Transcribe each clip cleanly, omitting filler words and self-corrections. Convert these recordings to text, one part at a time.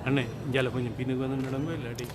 அண்ணே இந்தியாவில் கொஞ்சம் பின்னுக்கு வந்து நடம்பு இல்லாட்டி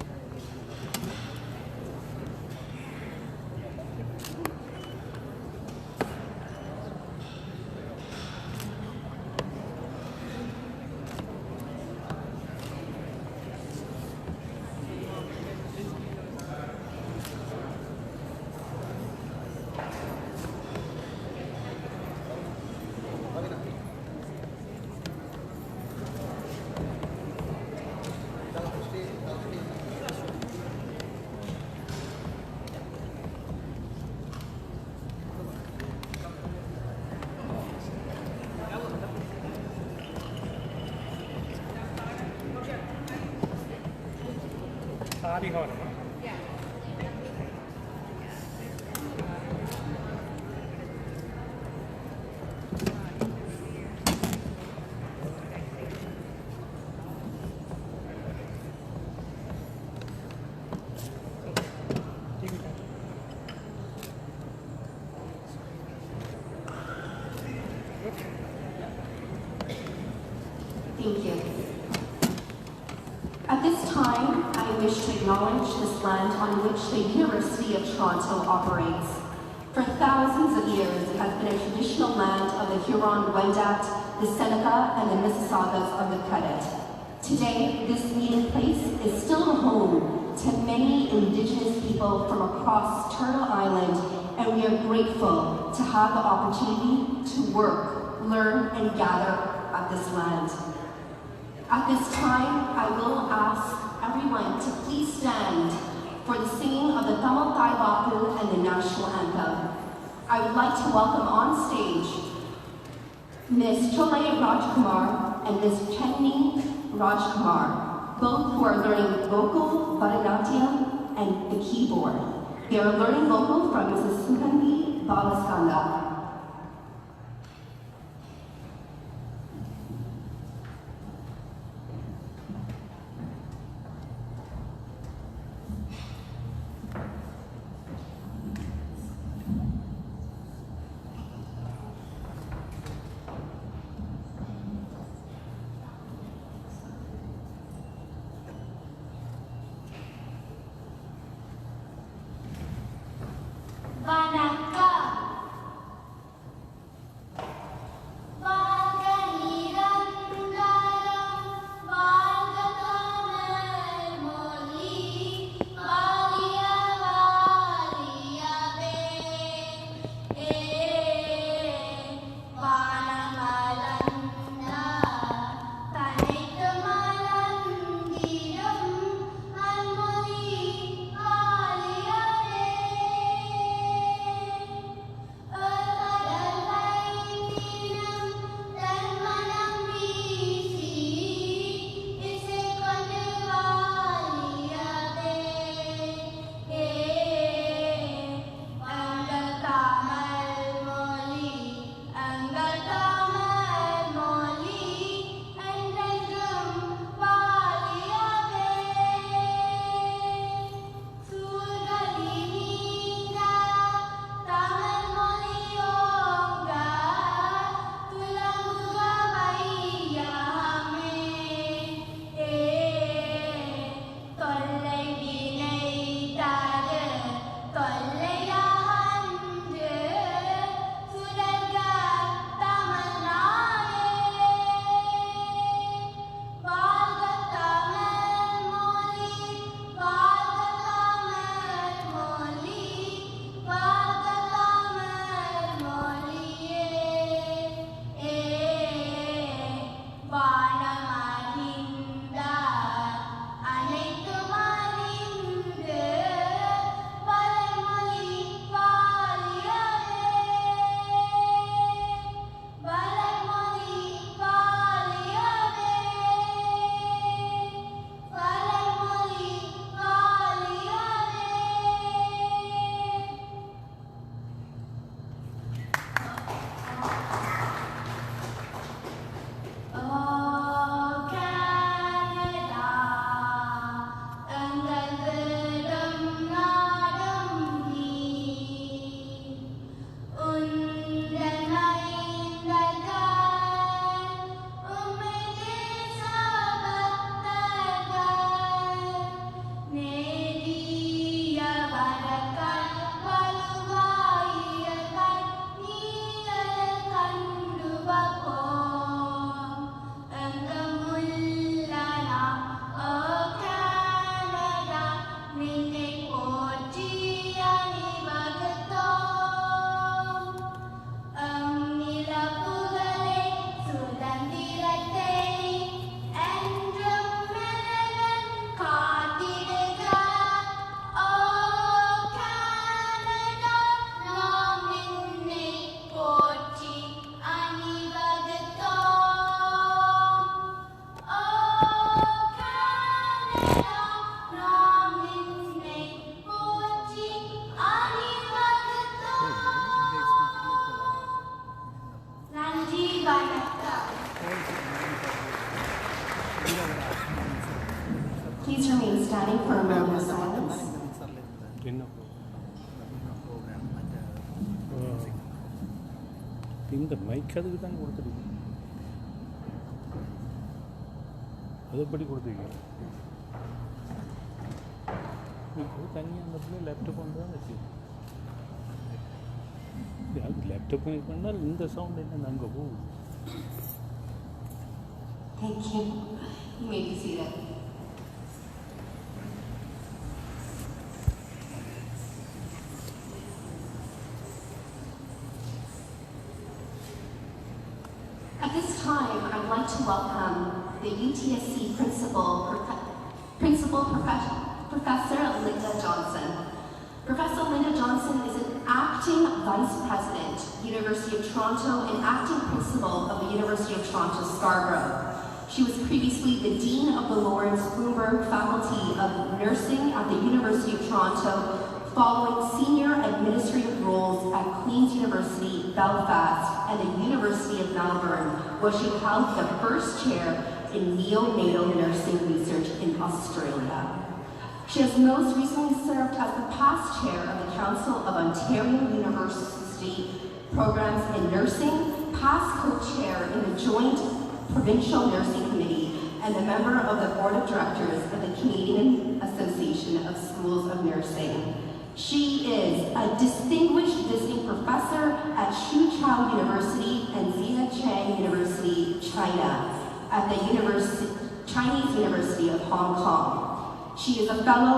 सारी हो रहा है Thank you. At this time, I wish to acknowledge this land on which the University of Toronto operates. For thousands of years, it has been a traditional land of the Huron-Wendat, the Seneca, and the Mississaugas of the Credit. Today, this meeting place is still the home to many Indigenous people from across Turtle Island, and we are grateful to have the opportunity to work, learn, and gather at this land. At this time, I will ask everyone to please stand for the singing of the Tamil Thai Baku and the national anthem. I would like to welcome on stage Ms. Cholay Rajkumar and Ms. Chenni Rajkumar, both who are learning vocal, Bharatanatyam, and the keyboard. They are learning vocal from Mrs. Sugandhi Balaskanda. Vanakkam. Please remain standing for a moment of silence. என்ன இந்த mic அதுக்கு தான் கொடுத்துருக்கு, அதுபடி கொடுத்துருக்கீங்க. இப்போ தனியாக அந்த பிள்ளை லேப்டாப் கொண்டு தான் வச்சு அது லேப்டாப் கனெக்ட் பண்ணால் இந்த சவுண்ட் என்ன அங்கே போகுது. Thank you. You may be seated. At this time, I'd like to welcome the UTSC Professor Linda Johnson. Professor Linda Johnson is an acting Vice President, University of Toronto, and acting Principal of the University of Toronto, Scarborough. She was previously the Dean of the Lawrence Bloomberg Faculty of Nursing at the University of Toronto, following senior administrative roles at Queen's University, Belfast, and the University of Melbourne, where she held the first chair in neonatal nursing research in Australia. She has most recently served as the past chair of the Council of Ontario University Programs in Nursing, past co-chair in the Joint Provincial Nursing Committee, and a member of the Board of Directors of the Canadian Association of Schools of Nursing. She is a distinguished visiting professor at Shuqiao University and Zhejiang University, China, at the Chinese University of Hong Kong. She is a fellow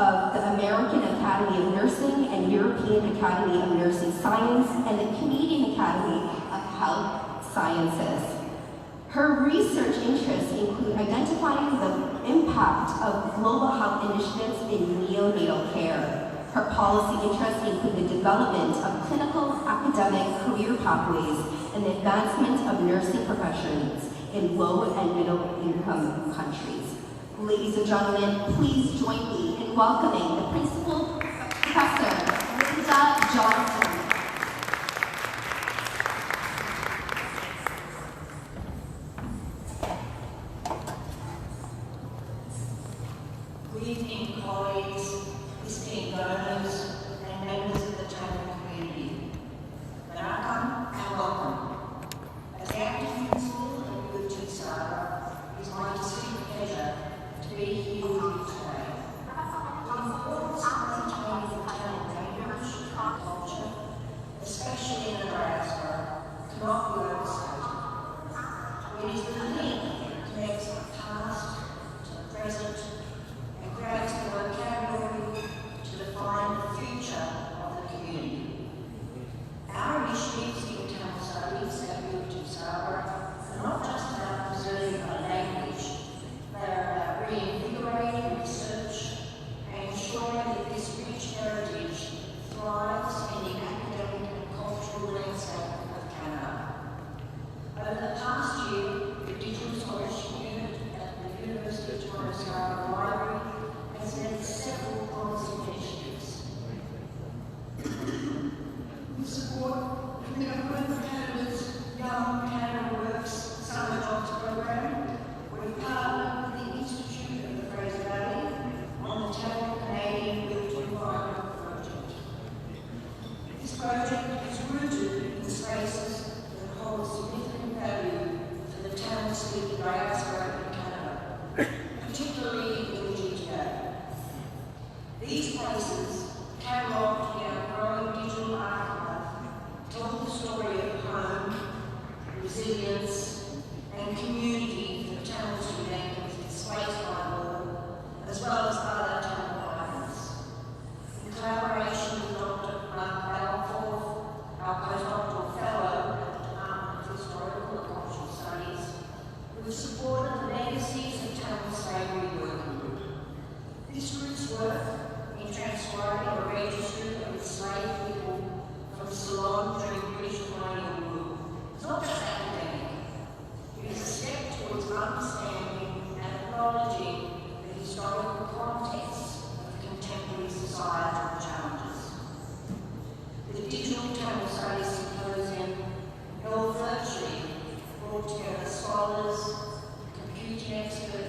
of the American Academy of Nursing and European Academy of Nursing Science and the Canadian Academy of Health Sciences. Her research interests include identifying the impact of global health initiatives in neonatal care. Her policy interests include the development of clinical academic career pathways and the advancement of nursing professions in low and middle income countries. Ladies and gentlemen, please join me in welcoming the Principal Professor Linda Johnson. Good evening, colleagues, esteemed donors, and members of the Tamil community. Welcome and welcome. As the acting principal of UT Scarborough, it is my distinct pleasure to be here with you today. The importance of maintaining the Tamil language and culture, especially in the diaspora, cannot be overstated. It is the link that connects the past to the present and creates the vocabulary to define the future of the community. Our initiatives in Tamil studies at UT Scarborough are not just about preserving our language, they are about reinvigorating research and ensuring that this rich heritage thrives in the academic and cultural landscape of Canada. Over the past year, the Digital Scholarship Unit at the University of Toronto Scarborough Library has led several promising initiatives. We support the Government of Canada's Young Canada Works Summer Jobs Program. We partner with the Institute of the Fraser Valley on the Tamil Canadian Built Environment Project. This project is rooted in spaces that hold significant value for the Tamil-speaking diaspora in Canada, particularly in the GTA. These places, catalogued in our growing digital archive, tell the story of home, resilience, and community for Tamil students displaced by war, as well as other Tamil migrants. In collaboration with Dr. Mark Balfour, our postdoctoral fellow at the Department of Historical and Cultural Studies, we've supported the Legacies of Tamil Slavery Working Group. This group's work in transcribing a registry of enslaved people from Ceylon during British colonial rule is not just academic, it is a step towards understanding and acknowledging the historical context of contemporary societal challenges. The Digital Tamil Studies Symposium, held virtually, brought together scholars, computing experts,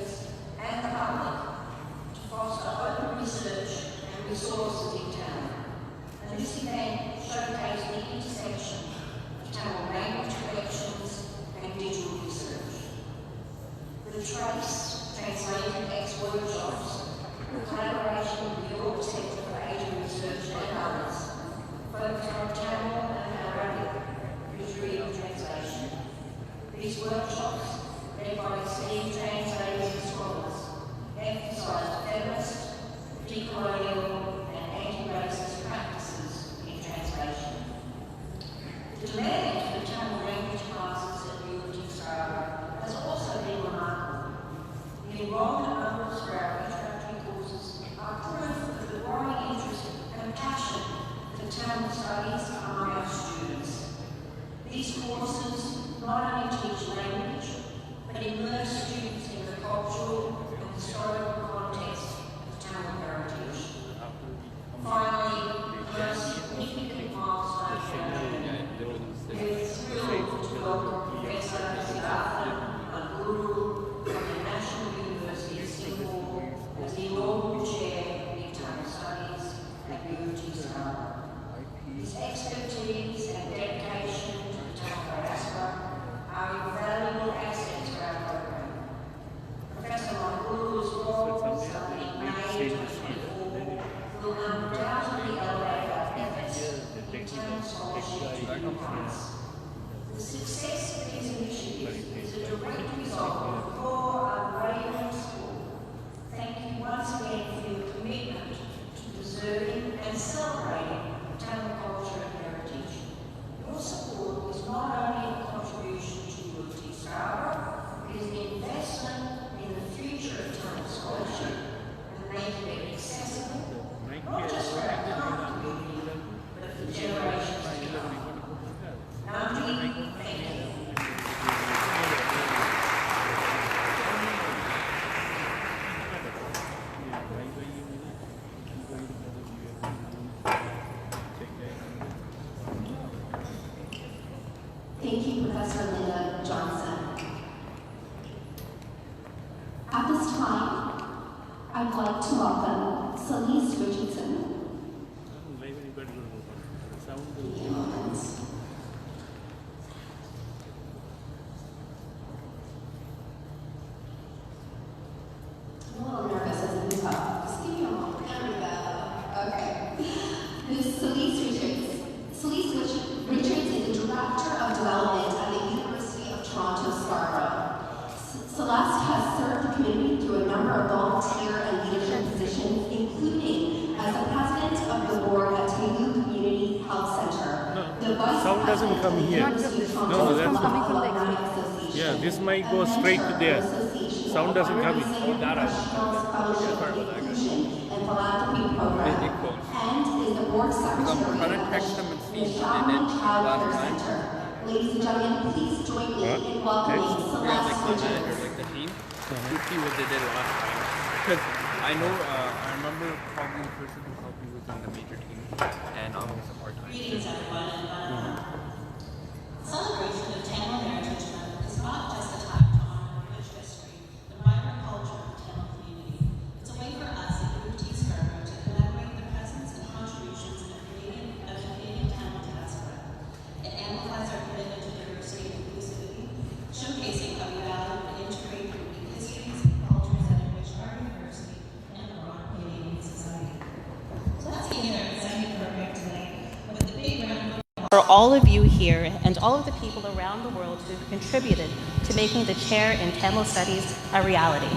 Trace, translated ex-workshops, in collaboration with the York Centre for Asian Research and others, focused on Tamil and Arabic literary translation. These workshops, led by esteemed translators and scholars, emphasised feminist, decolonial and anti-racist practices in translation. The demand for Tamil language classes at UT Scarborough has also been remarkable. The enrollment numbers for our introductory courses are proof of the growing interest and passion for Tamil studies among our students. These courses not only teach language, but immerse students in the cultural and historical context of Tamil heritage. Finally, a significant milestone for our learning. We're thrilled to welcome Professor Siddhartha Guru from the National University of Singapore as the inaugural chair in Tamil Studies at UT Scarborough. His expertise and dedication to the Tamil diaspora are invaluable assets for our program. Professor Guru's role studying May 2024 will undoubtedly elevate our efforts in Tamil scholarship to new heights. The success of these initiatives is a direct result of your unwavering support. Thank you once again for your commitment to preserving and celebrating Tamil culture and heritage. Your support is not only a contribution to UT Scarborough, it is an investment in the future of Tamil scholarship and making it accessible, not just for our current community, but for generations to come. Nandi, thank you. Thank you, Professor Linda Johnson. At this time, I'd like to welcome Celeste Richardson. Give me a moment. I'm a little nervous as I move up. Just give me a moment. There we go. Okay. Ms. Celeste Richards is the Director of Development at the University of Toronto, Scarborough. Celeste has served the community through a number of volunteer and leadership positions, including as the President of the Board at Telugu Community Health Center, the Vice Sound doesn't President come of the here. University of Toronto No, that's Alumni Association. Yeah, this might go straight to there. Sound doesn't come in. Oh, that and philanthropy program, and is the board secretary of the Shaman Child Care Center. Ladies and gentlemen, please join me in welcoming Celeste Richards. Like the team, to see what they did last time. Because I know, I remember probably the person who helped me was in the major team, and I was a part-time. Greetings, everyone. Celebration of Tamil Heritage Month is not just a time to honor rich history, the vibrant culture of the Tamil community. It's a way for us at UT Scarborough to commemorate the presence and contributions of the Canadian Tamil diaspora. It amplifies our commitment to diversity and inclusivity, showcasing how we value and integrate the unique histories and cultures that enrich our university and the broader Canadian society. So let's begin our exciting program today with the big round for all of you here and all of the people around the world who have contributed to making the chair in Tamil Studies a reality.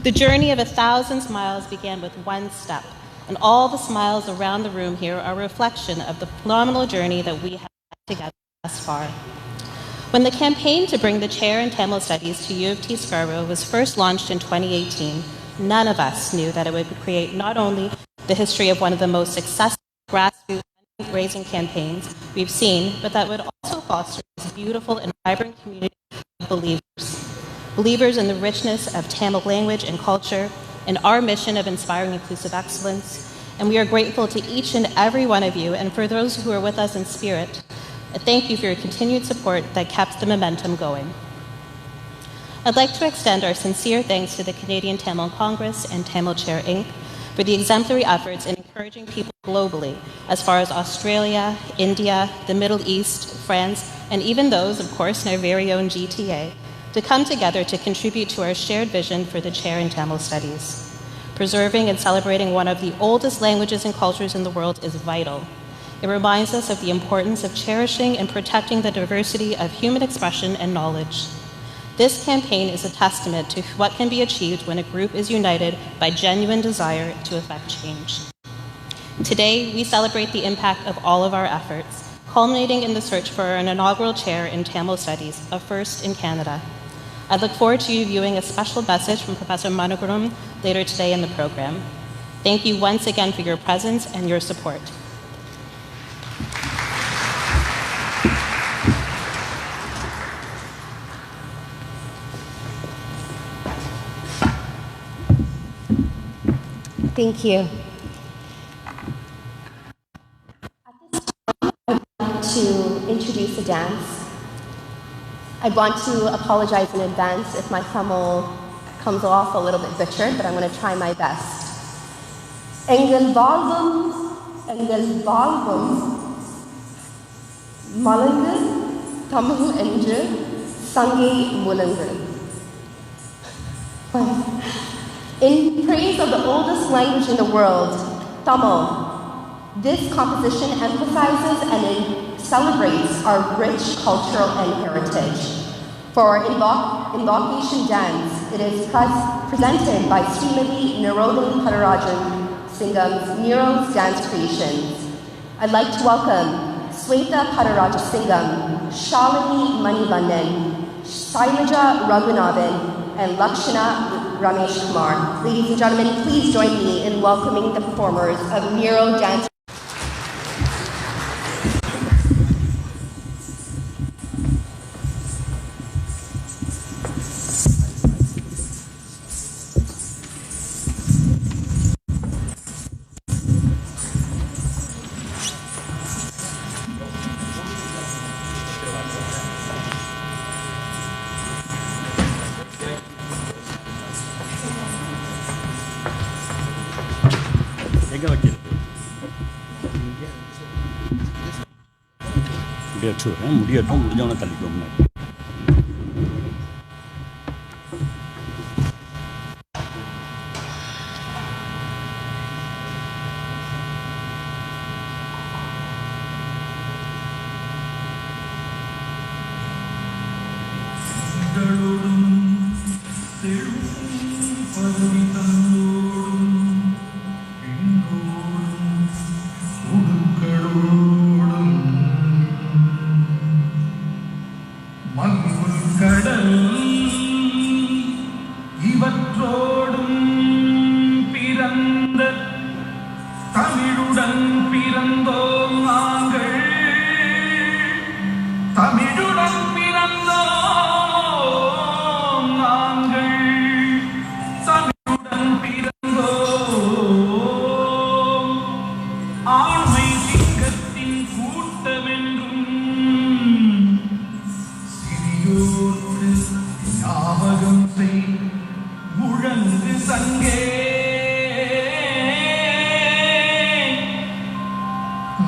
The journey of 1,000 miles began with one step, and all the smiles around the room here are a reflection of the phenomenal journey that we have had together thus far. When the campaign to bring the chair in Tamil Studies to U of T Scarborough was first launched in 2018, none of us knew that it would create not only the history of one of the most successful grassroots raising campaigns we've seen, but that would also foster this beautiful and vibrant community of believers in the richness of Tamil language and culture, and our mission of inspiring inclusive excellence. And we are grateful to each and every one of you, and for those who are with us in spirit, thank you for your continued support that kept the momentum going. I'd like to extend our sincere thanks to the Canadian Tamil Congress and Tamil Chair Inc. for the exemplary efforts in encouraging encouraging people globally, as far as Australia, India, the Middle East, France, and even those, of course, in our very own GTA, to come together to contribute to our shared vision for the chair in Tamil Studies. Preserving and celebrating one of the oldest languages and cultures in the world is vital. It reminds us of the importance of cherishing and protecting the diversity of human expression and knowledge. This campaign is a testament to what can be achieved when a group is united by genuine desire to effect change. Today, we celebrate the impact of all of our efforts, culminating in the search for an inaugural chair in Tamil Studies, a first in Canada. I look forward to you viewing a special message from Professor Manoguram later today in the program. Thank you once again for your presence and your support. Thank you. At this time, I want to introduce a dance. I want to apologize in advance if my Tamil comes off a little bit butchered, but I'm going to try my best. Engal Valvam, Malangu, Tamil Endru, Sange Mulangu. In praise of the oldest language in the world, Tamil, this composition emphasizes and celebrates our rich cultural and heritage. For our invocation dance, it is presented by Srimati Nirodhani Padarajan Singam's Nero's Dance Creations. I'd like to welcome Sweta Padaraja Singam, Shalini Manivannan, Shailaja Raghunathan, and Lakshana Ramesh Kumar. Ladies and gentlemen, please join me in welcoming the performers of Nero Dance. எங்கே வைக்கிறது இப்படியே வச்சு விட்றேன். முடியட்டும், முடிஞ்சவனை தள்ளிக்கோங்க.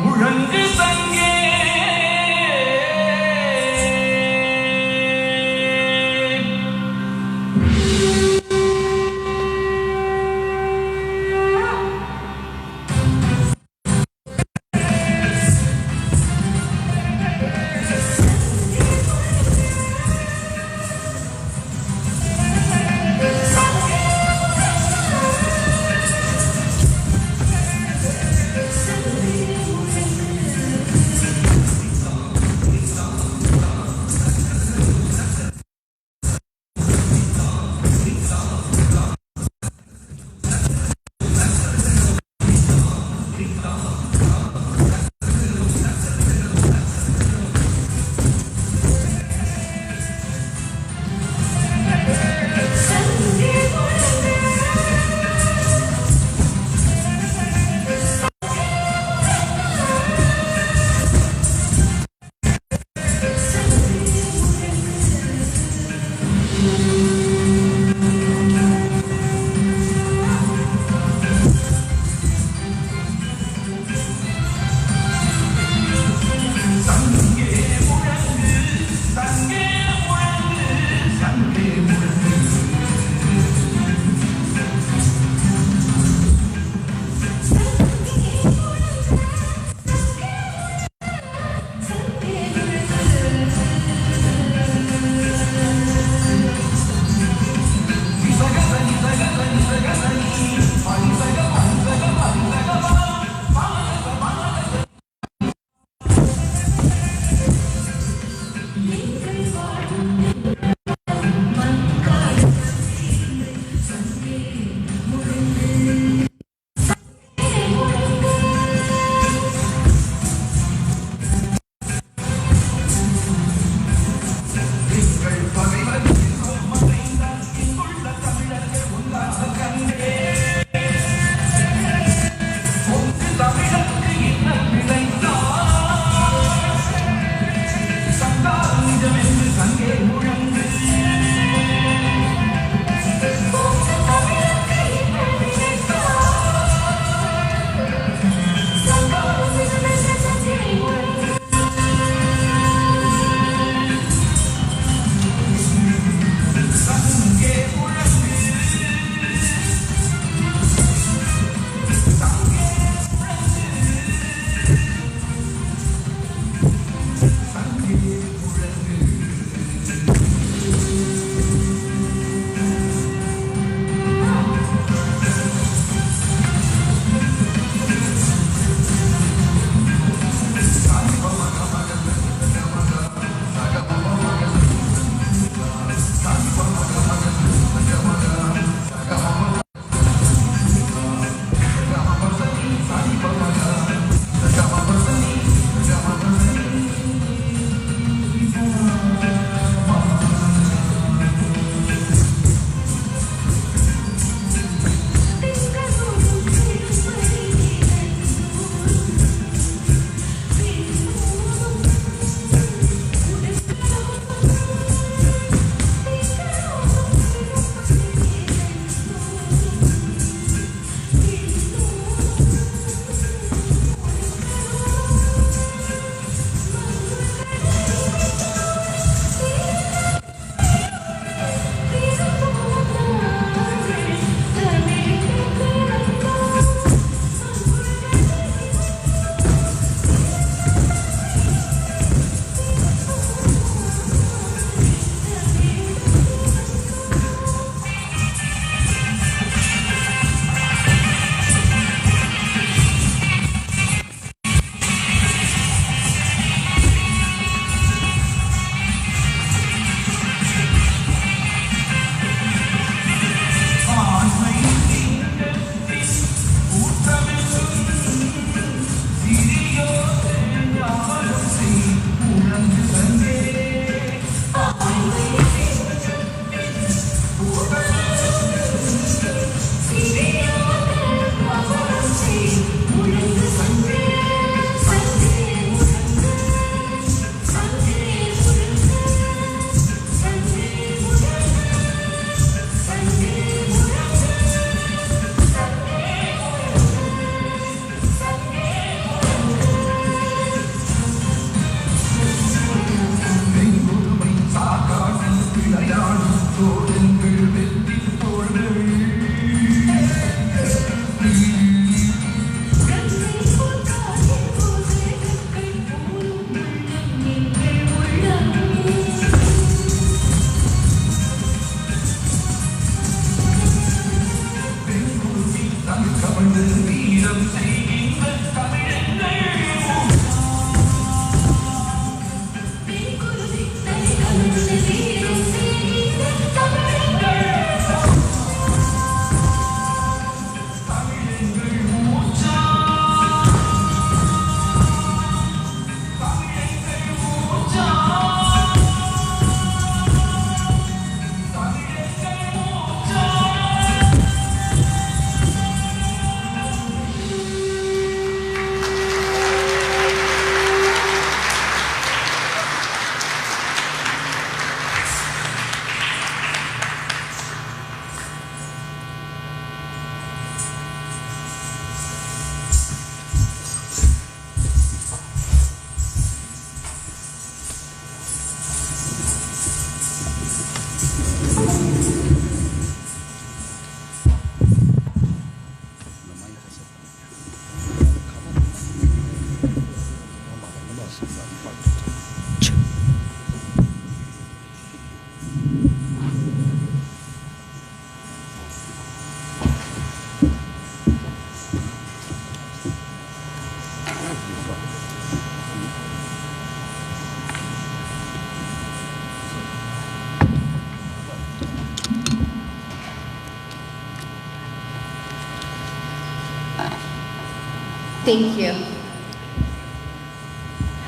முழங்கு சங்கே Thank you.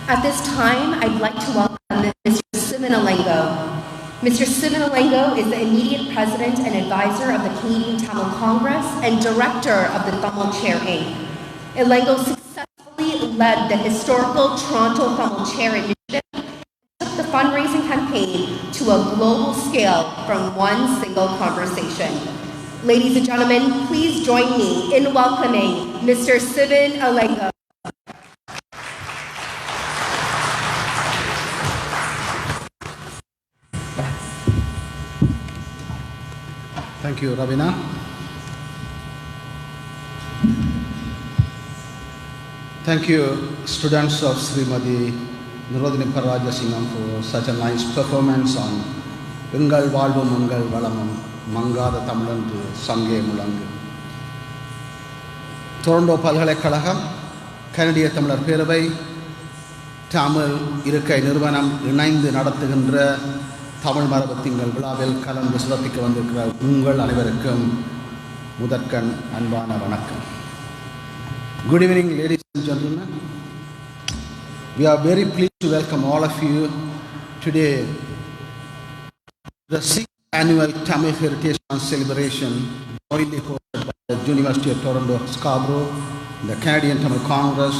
At this time, I'd like to welcome Mr. Sivan Alengo. Mr. Sivan Alengo is the immediate president and advisor of the Canadian Tamil Congress and director of the Tamil Chair Inc. Alengo successfully led the historical Toronto Tamil Chair initiative and took the fundraising campaign to a global scale from one single conversation. Ladies and gentlemen, please join me in welcoming Mr. Sivan Alengo. Thank you, Ravina. Thank you, students of Srimadi Nirodhini Parajasingam for such a nice performance on Ungal Valvum Ungal Valamam Mangada Tamilan to Sange Mulangu. Toronto Palhalekkalagam, Canadian Tamil Peravai, Tamil Irkai Nirvanam, இணைந்து நடத்துகின்ற தமிழ் மரபு திங்கள் விழாவில் கலந்து சிறப்பிக்க வந்திருக்கிற உங்கள் அனைவருக்கும் முதற்கண் அன்பான வணக்கம். Good evening, ladies and gentlemen. We are very pleased to welcome all of you today. The 6th annual Tamil Heritage Month celebration, jointly hosted by the University of Toronto, Scarborough, the Canadian Tamil Congress,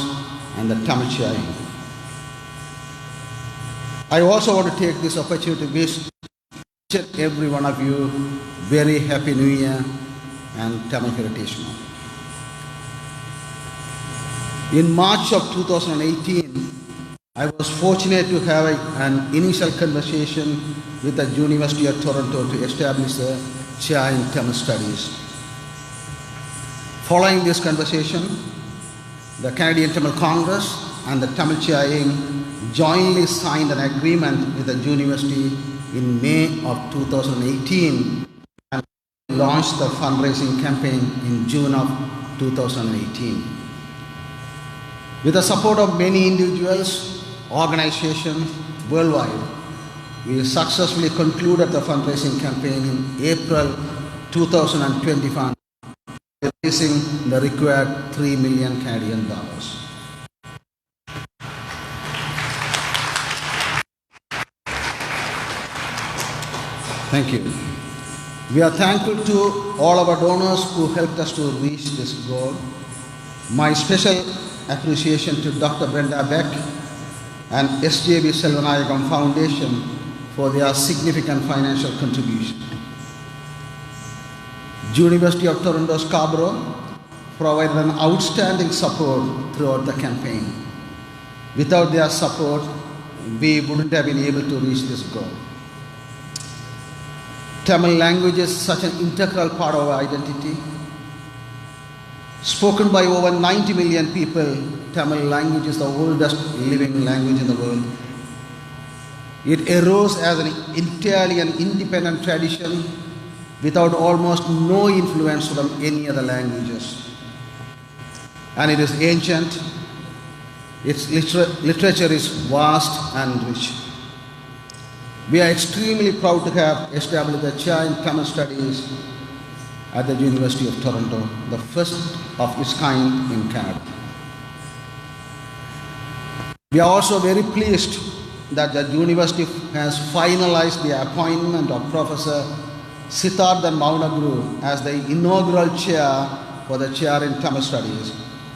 and the Tamil Chai. I also want to take this opportunity to wish each and every one of you very happy New Year and Tamil Heritage Month. In March of 2018, I was fortunate to have an initial conversation with the University of Toronto to establish a chair in Tamil Studies. Following this conversation, the Canadian Tamil Congress and the Tamil Chair jointly signed an agreement with the university in May of 2018 and launched the fundraising campaign in June of 2018. With the support of many individuals, organizations worldwide, we successfully concluded the fundraising campaign in April 2021, raising the required $3 million Canadian dollars. Thank you. We are thankful to all our donors who helped us to reach this goal. My special appreciation to Dr. Brenda Beck and SJB Selvanayagam Foundation for their significant financial contribution. University of Toronto Scarborough provided an outstanding support throughout the campaign. Without their support, we wouldn't have been able to reach this goal. Tamil language is such an integral part of our identity. Spoken by over 90 million people, Tamil language is the oldest living language in the world. It arose as an entirely an independent tradition without almost no influence from any other languages. And it is ancient, its literature is vast and rich. We are extremely proud to have established a chair in Tamil Studies at the University of Toronto, the first of its kind in Canada. We are also very pleased that the university has finalized the appointment of Professor Siddharthan Maunaguru as the inaugural chair for the chair in Tamil Studies,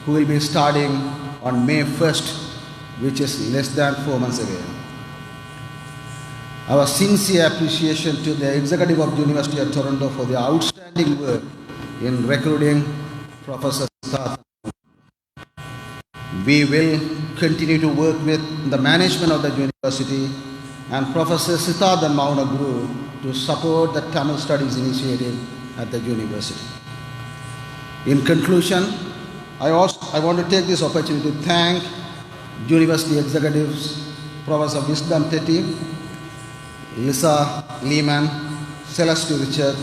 who will be starting on May 1st, which is less than 4 months away. Our sincere appreciation to the executive of the University of Toronto for their outstanding work in recruiting Professor Siddharthan. We will continue to work with the management of the university and Professor Siddharthan Maunaguru to support the Tamil Studies initiative at the university. In conclusion, I want to take this opportunity to thank university executives, Professor Wisdom Teti, Lisa Lehman, Celeste Richard,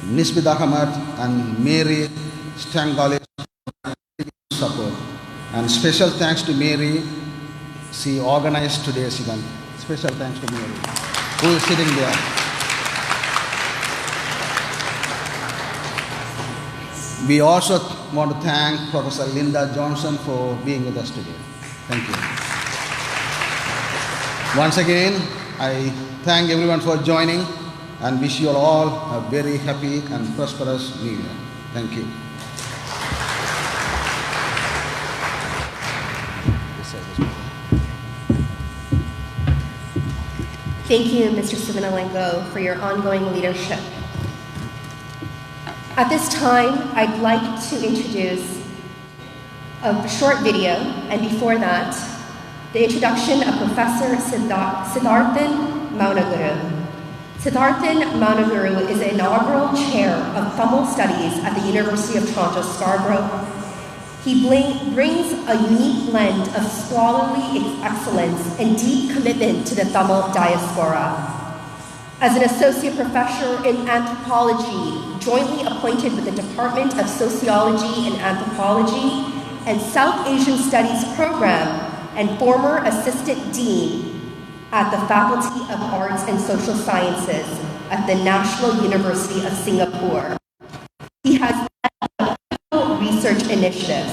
Nisbet Ahmad, and Mary Stangolis for support. And special thanks to Mary, she organized today's event. Special thanks to Mary, who is sitting there. We also want to thank Professor Linda Johnson for being with us today. Thank you. Once again, I thank everyone for joining and wish you all a very happy and prosperous New Year. Thank you. Thank you, Mr. Sivanalengo, for your ongoing leadership. At this time, I'd like to introduce a short video, and before that, the introduction of Professor Siddharthan Maunaguru. Siddharthan Maunaguru is the inaugural chair of Tamil Studies at the University of Toronto, Scarborough. He brings a unique blend of scholarly excellence and deep commitment to the Tamil diaspora. As an associate professor in anthropology, jointly appointed with the Department of Sociology and Anthropology and South Asian Studies program, and former assistant dean at the Faculty of Arts and Social Sciences at the National University of Singapore. He has led research initiatives.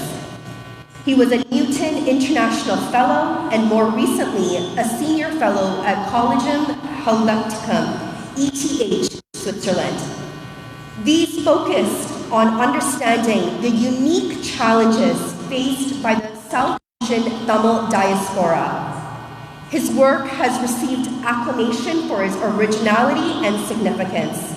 He was a Newton International Fellow and more recently a Senior Fellow at Collegium Helveticum, ETH, Switzerland. These focused on understanding the unique challenges faced by the South Asian Tamil diaspora. His work has received acclamation for his originality and significance.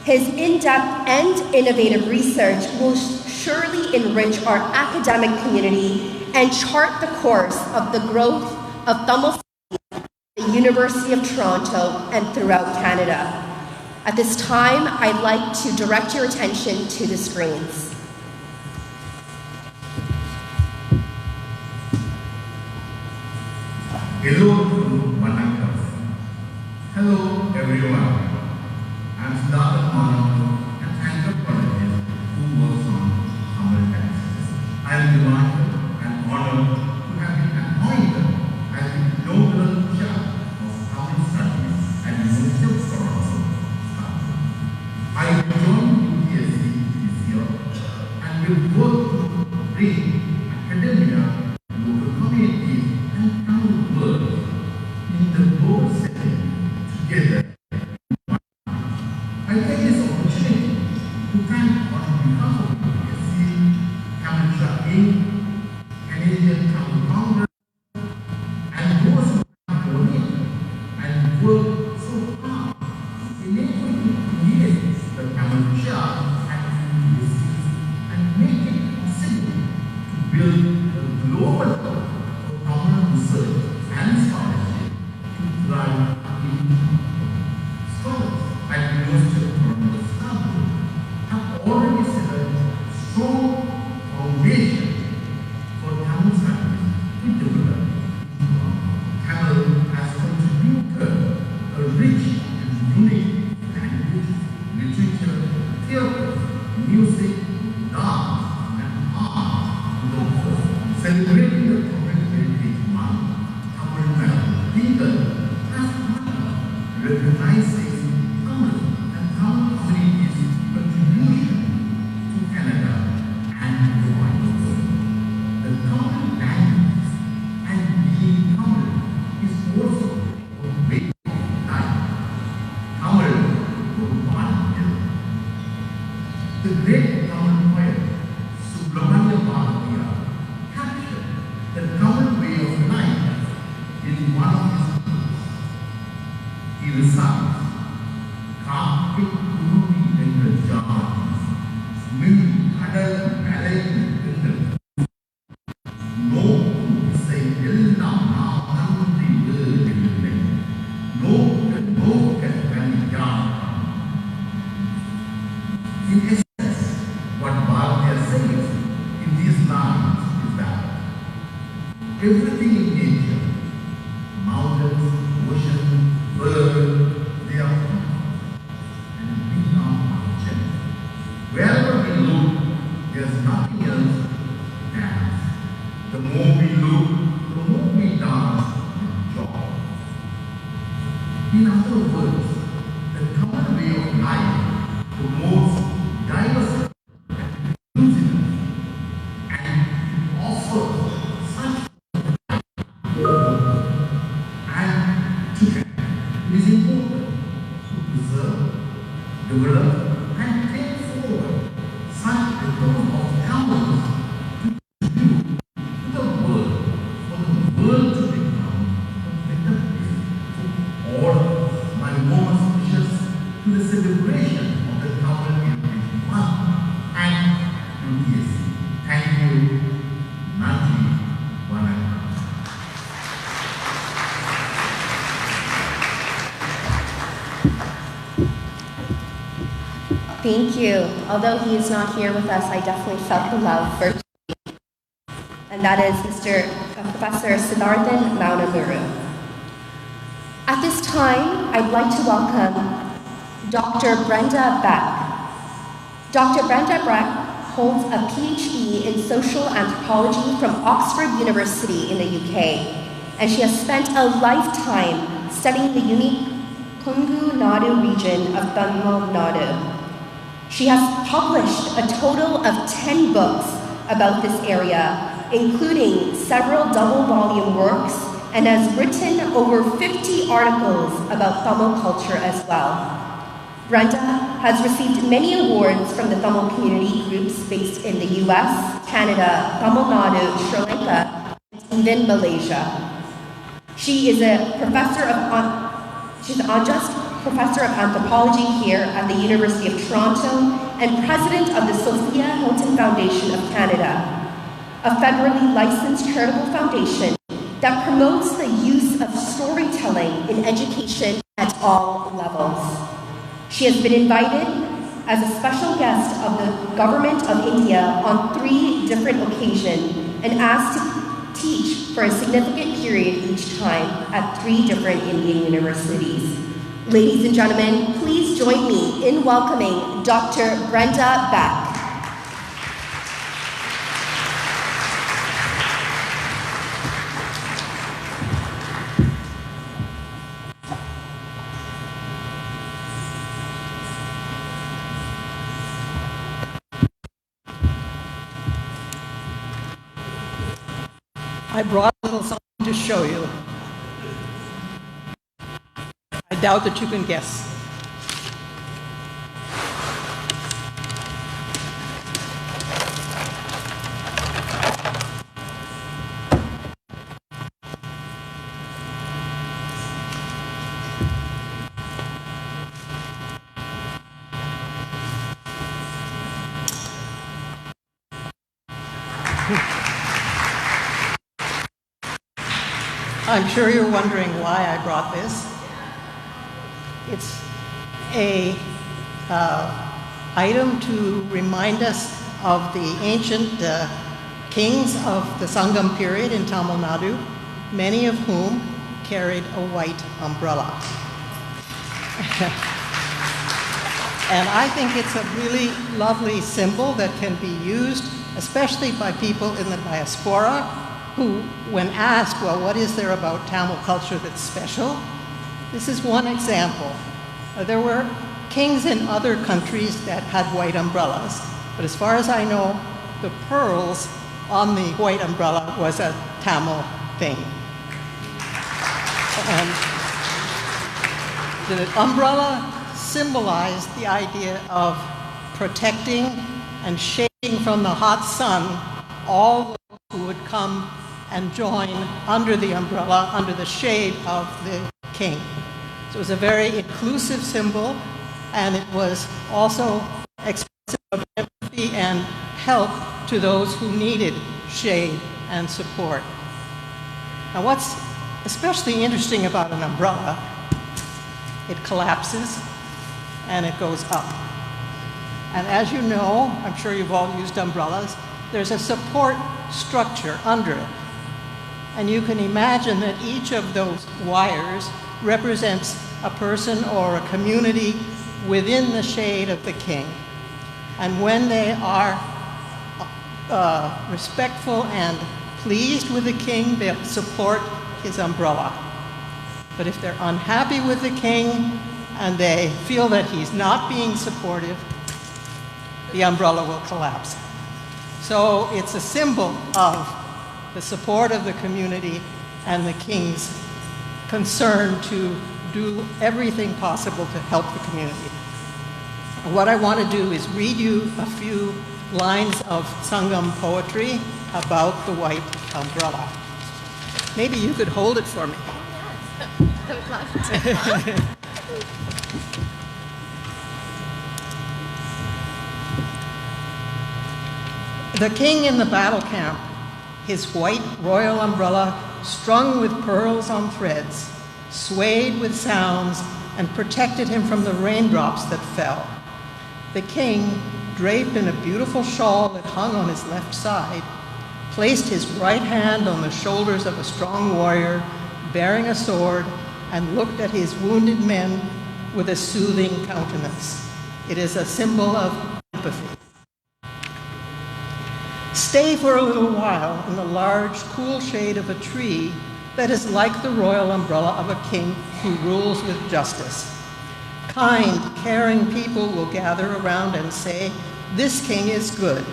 His in-depth and innovative research will surely enrich our academic community and chart the course of the growth of Tamil studies at the University of Toronto and throughout Canada. At this time, I'd like to direct your attention to the screens. Hello everyone. I'm Siddhartha Manapur, an anthropologist who works on Tamil texts. I am delighted and honored to have been appointed as the inaugural chair of Tamil Studies at the University of Toronto, Scarborough. I joined UTSC this year and will work to bring academia, local communities and Tamil world in the global setting together. I take this opportunity to thank on behalf of UTSC, Tamil Tracking, Canadian Tamil Congress, and those who have donated and worked so hard in enabling to create the Tamil Chart at UTSC and make it possible to build a global hub for Tamil research and scholarship to thrive in scholars at the University of Toronto, Scarborough have already set a strong foundation for Tamil studies to develop. Tamil has contributed a rich and unique language, literature, theatre, music, dance, and art to the world. Celebrating the Tamil Heritage Month, Tamil Legal has recognizing Tamil and Tamil communities' contribution to Canada and the wider world. The Tamil language and being Tamil is also a way of life. Tamil was one day. The great Tamil poet Subramanya Bharatiya captured the Tamil way of life in one of his books. He recites, "Kaapik kurumi enna jaati, min kadal malai enna நோக்கு இசை எல்லாம் நாம் நன்றி வேறில்லை நோக்க நோக்க கனியான்." In essence, what Bharatiya says in these lines is that everything in nature, mountains, ocean, birds, they are beautiful and we are gentle. Wherever we look, there's nothing else than the more we look, the more we dance with joy. In other words, the Tamil way of life promotes diversity and inclusiveness and offers such and today it is important to preserve, develop and take forward such a group of Tamils to contribute to the world for the world to become a better place for all. My warmest wishes to the celebration of the Tamil Heritage Month and UTSC. Thank you. Nandri. Vanakkam. Thank you. Although he is not here with us, I definitely felt the love virtually. and that is Professor Siddharthan Maunaguru. At this time, I'd like to welcome Dr. Brenda Beck. Dr. Brenda Beck holds a PhD in social anthropology from Oxford University in the UK, and she has spent a lifetime studying the unique Kungu Nadu region of Tamil Nadu. She has published a total of 10 books about this area, including several double-volume works, and has written over 50 articles about Tamil culture as well. Brenda has received many awards from the Tamil community groups based in the US, Canada, Tamil Nadu, Sri Lanka, and even Malaysia. She is a professor she's an adjunct professor of anthropology here at the University of Toronto and president of the Sophia Hilton Foundation of Canada, a federally licensed charitable foundation that promotes the use of storytelling in education at all levels. She has been invited as a special guest of the Government of India on 3 different occasions and asked to teach for a significant period each time at 3 different Indian universities. Ladies and gentlemen, please join me in welcoming Dr. Brenda Beck. I brought a little something to show you. I doubt that you can guess. I'm sure you're wondering why I brought this. It's a item to remind us of the ancient kings of the Sangam period in Tamil Nadu, many of whom carried a white umbrella. And I think it's a really lovely symbol that can be used, especially by people in the diaspora, who, when asked, well, what is there about Tamil culture that's special? This is one example. There were kings in other countries that had white umbrellas, but as far as I know, the pearls on the white umbrella was a Tamil thing. And the umbrella symbolized the idea of protecting and shading from the hot sun all those who would come and join under the umbrella, under the shade of the king. So it was a very inclusive symbol, and it was also expressive of empathy and help to those who needed shade and support. Now what's especially interesting about an umbrella, it collapses and it goes up. And as you know, I'm sure you've all used umbrellas, there's a support structure under it. And you can imagine that each of those wires represents a person or a community within the shade of the king. And when they are respectful and pleased with the king, they'll support his umbrella. But if they're unhappy with the king and they feel that he's not being supportive, the umbrella will collapse. So it's a symbol of the support of the community and the king's concern to do everything possible to help the community. What I want to do is read you a few lines of Sangam poetry about the white umbrella. Maybe you could hold it for me. I would love to. The king in the battle camp, his white royal umbrella strung with pearls on threads, swayed with sounds and protected him from the raindrops that fell. The king, draped in a beautiful shawl that hung on his left side, placed his right hand on the shoulders of a strong warrior bearing a sword, and looked at his wounded men with a soothing countenance. It is a symbol of empathy. Stay for a little while in the large, cool shade of a tree that is like the royal umbrella of a king who rules with justice. Kind, caring people will gather around and say, "This king is good."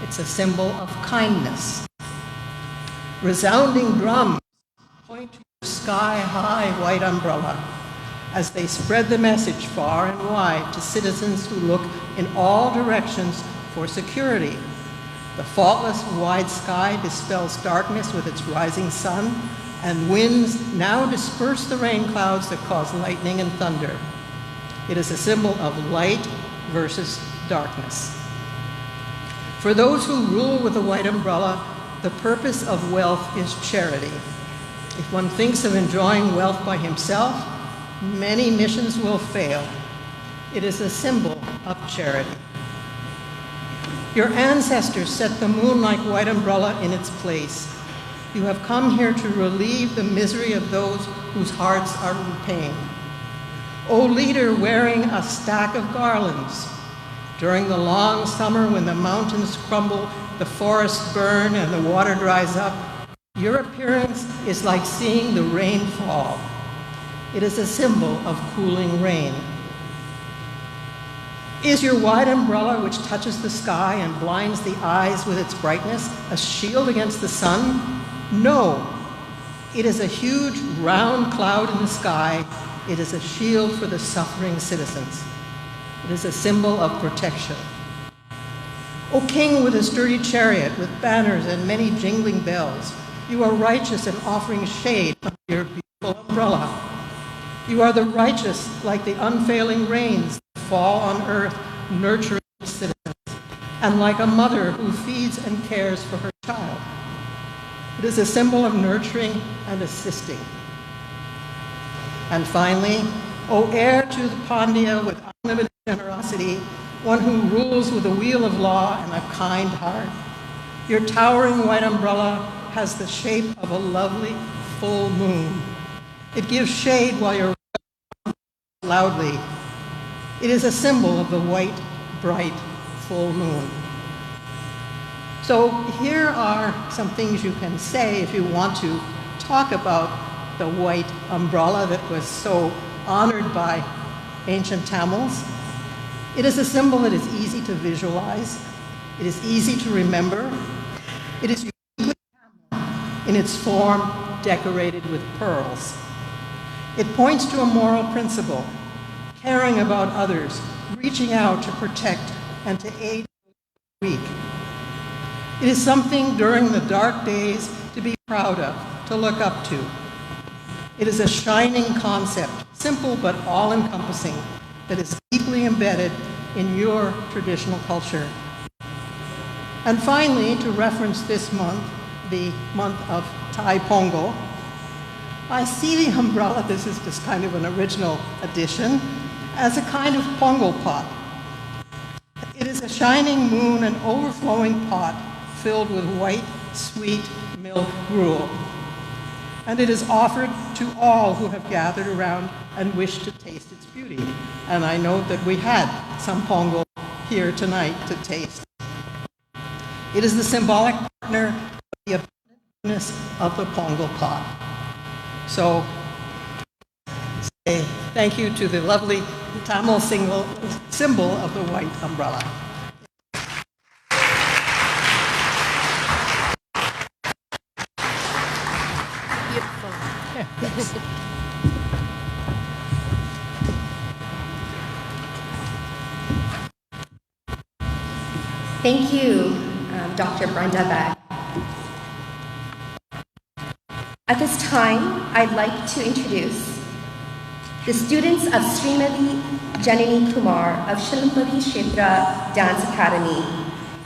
It's a symbol of kindness. Resounding drums point to the sky-high white umbrella as they spread the message far and wide to citizens who look in all directions for security. The faultless wide sky dispels darkness with its rising sun, and winds now disperse the rain clouds that cause lightning and thunder. It is a symbol of light versus darkness. For those who rule with the white umbrella, the purpose of wealth is charity. If one thinks of enjoying wealth by himself, many missions will fail. It is a symbol of charity. Your ancestors set the moon-like white umbrella in its place. You have come here to relieve the misery of those whose hearts are in pain. O leader wearing a stack of garlands, during the long summer when the mountains crumble, the forests burn, and the water dries up, your appearance is like seeing the rain fall. It is a symbol of cooling rain. Is your white umbrella, which touches the sky and blinds the eyes with its brightness, a shield against the sun? No. It is a huge round cloud in the sky. It is a shield for the suffering citizens. It is a symbol of protection. O king with a sturdy chariot, with banners and many jingling bells, you are righteous in offering shade under your beautiful umbrella. You are the righteous like the unfailing rains that fall on earth, nurturing citizens, and like a mother who feeds and cares for her child. It is a symbol of nurturing and assisting. And finally, O heir to the Pandya with unlimited generosity, one who rules with a wheel of law and a kind heart, your towering white umbrella has the shape of a lovely full moon. It gives shade while you're loudly. It is a symbol of the white, bright, full moon. So here are some things you can say if you want to talk about the white umbrella that was so honored by ancient Tamils. It is a symbol that is easy to visualize. It is easy to remember. It is uniquely Tamil in its form decorated with pearls. It points to a moral principle, caring about others, reaching out to protect and to aid the weak. It is something during the dark days to be proud of, to look up to. It is a shining concept, simple but all-encompassing, that is deeply embedded in your traditional culture. And finally, to reference this month, the month of Thai Pongal, I see the umbrella, this is just kind of an original addition, as a kind of pongal pot. It is a shining moon and overflowing pot filled with white, sweet milk gruel. And it is offered to all who have gathered around and wish to taste its beauty. And I know that we had some pongal here tonight to taste. It is the symbolic partner of the abundance of the pongal pot. So, say thank you to the lovely Tamil symbol of the white umbrella. Beautiful. Yeah, yes. Thank you, Dr. Brenda Beck. At this time, I'd like to introduce the students of Srimati Janani Kumar of Shilampati Kshetra Dance Academy,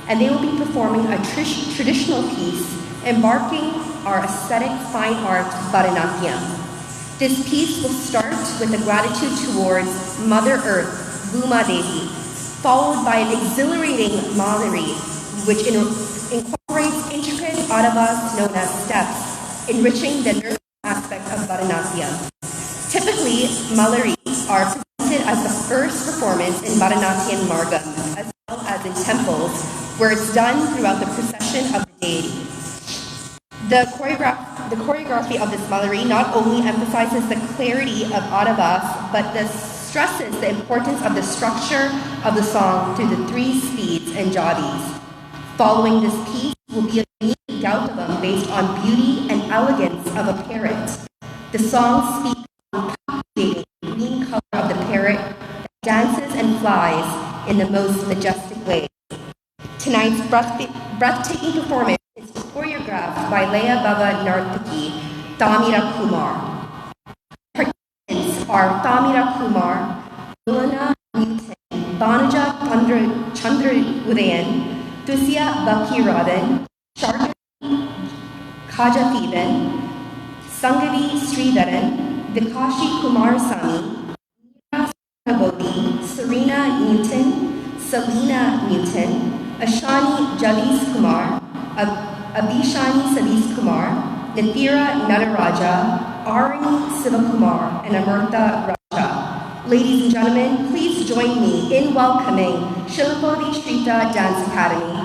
and they will be performing a traditional piece embarking our aesthetic fine art Bharatanatyam. This piece will start with a gratitude towards Mother Earth, Bhuma Devi, followed by an exhilarating Malari, which incorporates intricate Adavas known as steps, enriching the nervous aspect of Bharatanatyam. Typically, Malaris are presented as the first performance in Bharatanatyam Margam, as well as in temples, where it's done throughout the procession of the deity. The choreography of this Malari not only emphasizes the clarity of Adavas, but stresses the importance of the structure of the song through the 3 speeds and jadis. Following this piece will be a unique Gautavam based on beauty and elegance of a parrot. The song speaks on captivating the green color of the parrot that dances and flies in the most majestic way. Tonight's breathtaking performance is choreographed by Leah Baba Nartaki, Tamira Kumar. Participants are Tamira Kumar, Milana Newton, Banaja Chandra Udayan, Dusya Bakiradan, Sharda Kajathivan, Sangavi Sridharan, Vikashi Kumarasamy, Meera Bodhi, Serena Newton, Selena Newton, Ashani Jalis Kumar, Abhishani Sadish Kumar, Nithira Nataraja, Arani Sivakumar, and Amartha Raja. Ladies and gentlemen, please join me in welcoming Shilapodi Shrita Dance Academy.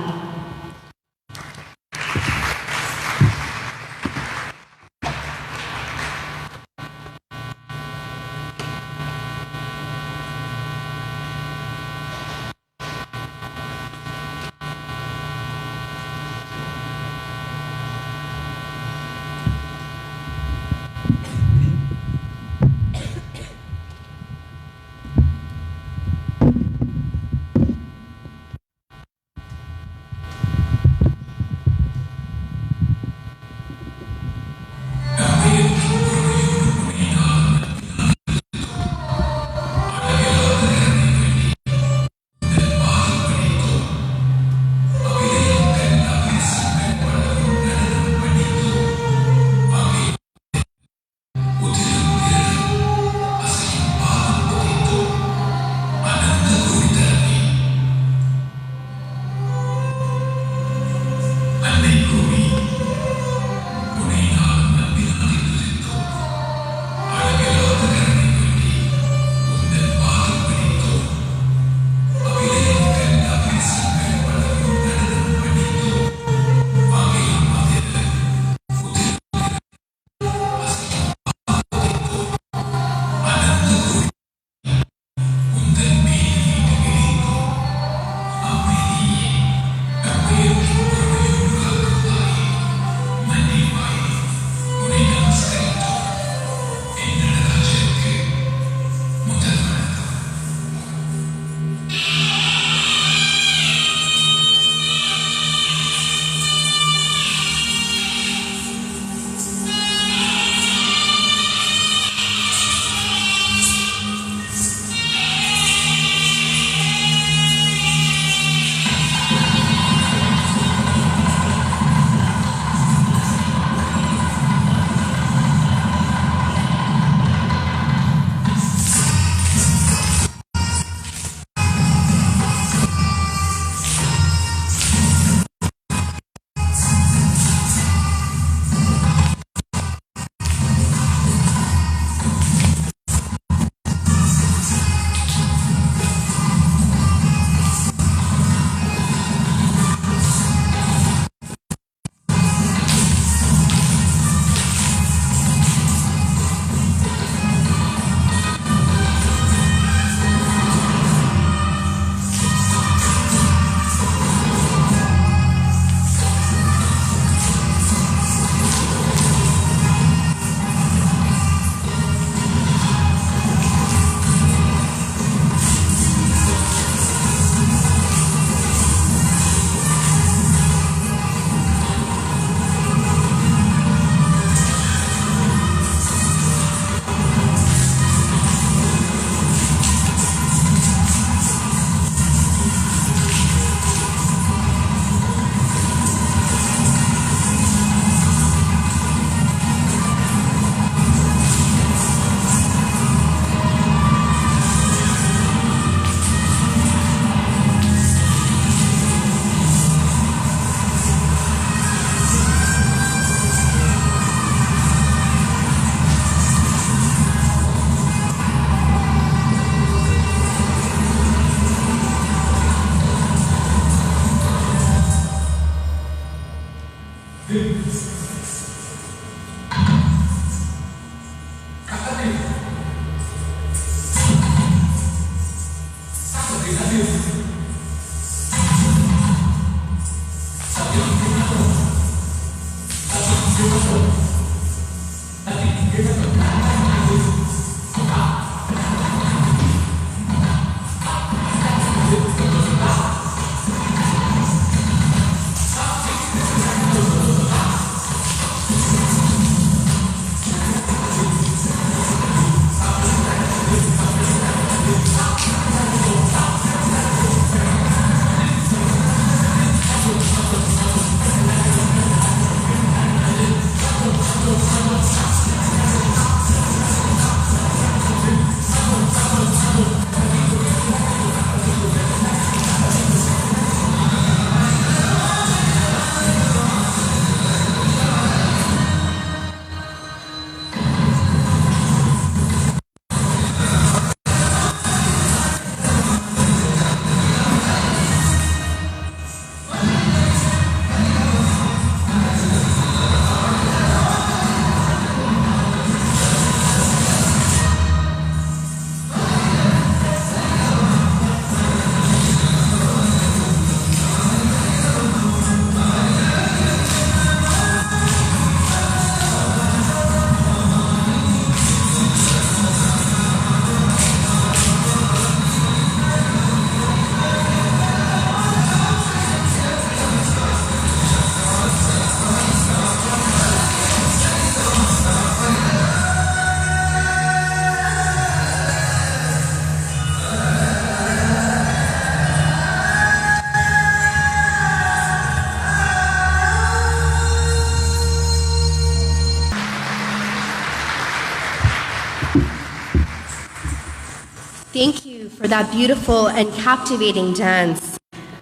Thank you for that beautiful and captivating dance.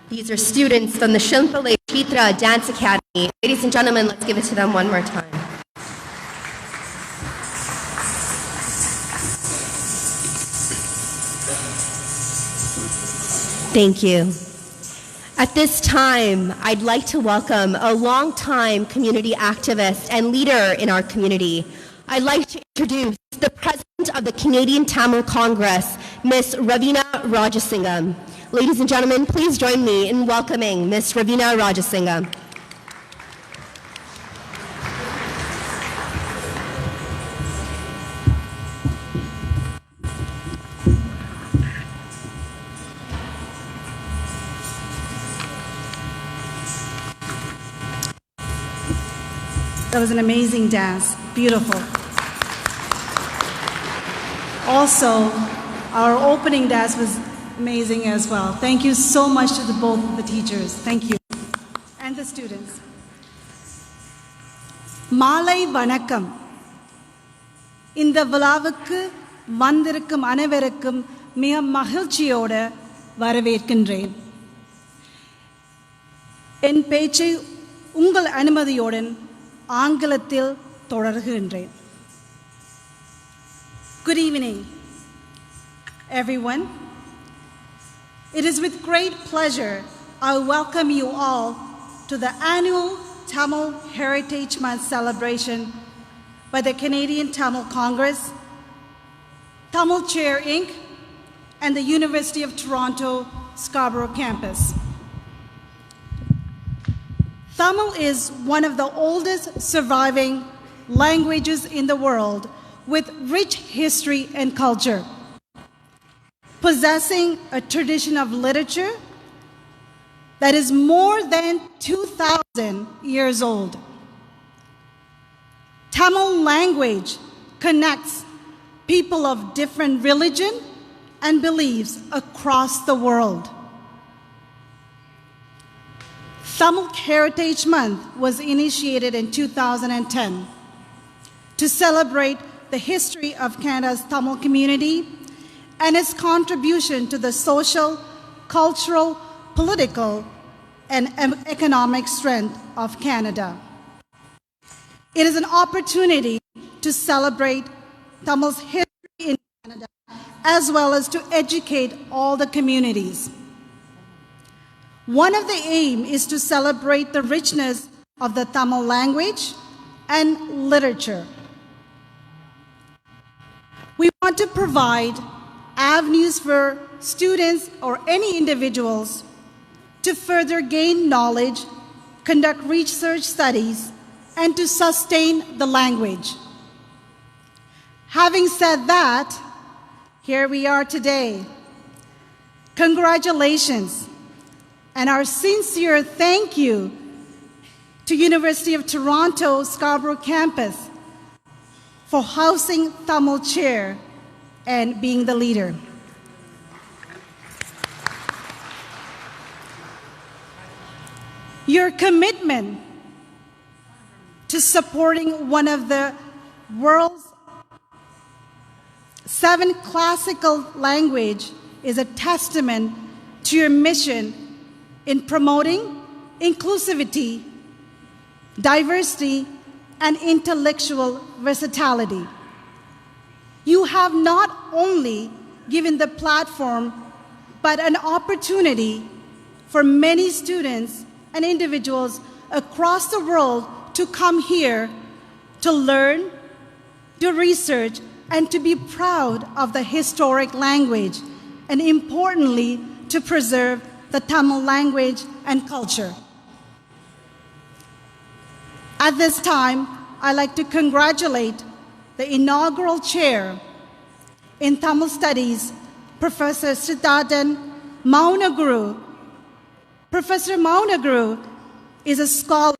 These are students from the Shilpale Chitra Dance Academy. Ladies and gentlemen, let's give it to them one more time. Thank you. At this time, I'd like to welcome a longtime community activist and leader in our community. I'd like to introduce the President of the Canadian Tamil Congress, Ms. Ravina Rajasingham. Ladies and gentlemen, please join me in welcoming Ms. Ravina Rajasingham. That was an amazing dance, beautiful. Also, our opening dance was amazing as well. Thank you so much to both of the teachers. Thank you. And the students. மாலை வணக்கம். இந்த விழாவுக்கு வந்திருக்கும் அனைவருக்கும் மிக மகிழ்ச்சியோடு வரவேற்கின்றேன். என் பேச்சை உங்கள் அனுமதியுடன் ஆங்கிலத்தில் தொடர்கின்றேன். Good evening, everyone. It is with great pleasure I welcome you all to the annual Tamil Heritage Month celebration by the Canadian Tamil Congress, Tamil Chair Inc., and the University of Toronto Scarborough campus. Tamil is one of the oldest surviving languages in the world with rich history and culture, possessing a tradition of literature that is more than 2,000 years old. Tamil language connects people of different religion and beliefs across the world. Tamil Heritage Month was initiated in 2010 to celebrate the history of Canada's Tamil community and its contribution to the social, cultural, political, and economic strength of Canada. It is an opportunity to celebrate Tamil's history in Canada as well as to educate all the communities. One of the aims is to celebrate the richness of the Tamil language and literature. We want to provide avenues for students or any individuals to further gain knowledge, conduct research studies, and to sustain the language. Having said that, here we are today. Congratulations and our sincere thank you to University of Toronto Scarborough campus for housing Tamil Chair and being the leader. Your commitment to supporting one of the world's 7 classical languages is a testament to your mission in promoting inclusivity, diversity, and intellectual versatility. You have not only given the platform, but an opportunity for many students and individuals across the world to come here to learn, do research, and to be proud of the historic language, and importantly, to preserve the Tamil language and culture. At this time, I'd like to congratulate the inaugural chair in Tamil Studies, Professor Siddharthan Maunaguru. Professor Maunaguru is a scholar,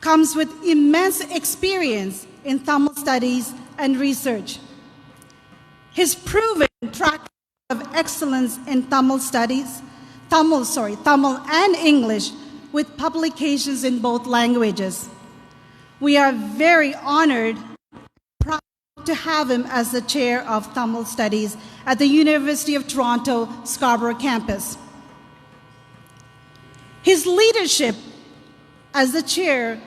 comes with immense experience in Tamil studies and research. His proven track of excellence in Tamil studies, Tamil and English, with publications in both languages. We are very honored, proud to have him as the chair of Tamil Studies at the University of Toronto, Scarborough campus. His leadership as the chair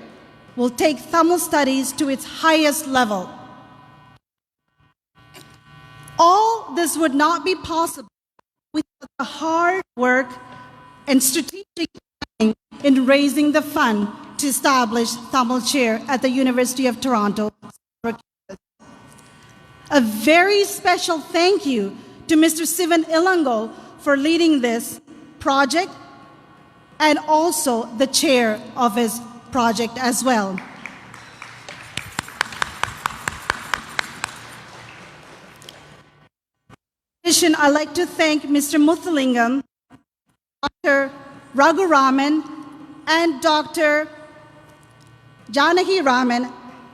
will take Tamil Studies to its highest level. All this would not be possible without the hard work and strategic planning in raising the fund to establish Tamil chair at the University of Toronto. A very special thank you to Mr. Sivan Ilango for leading this project and also the chair of his project as well. In addition, I'd like to thank Mr. Muthalingam, Dr. Raghuraman, and Dr. Janaki Raman,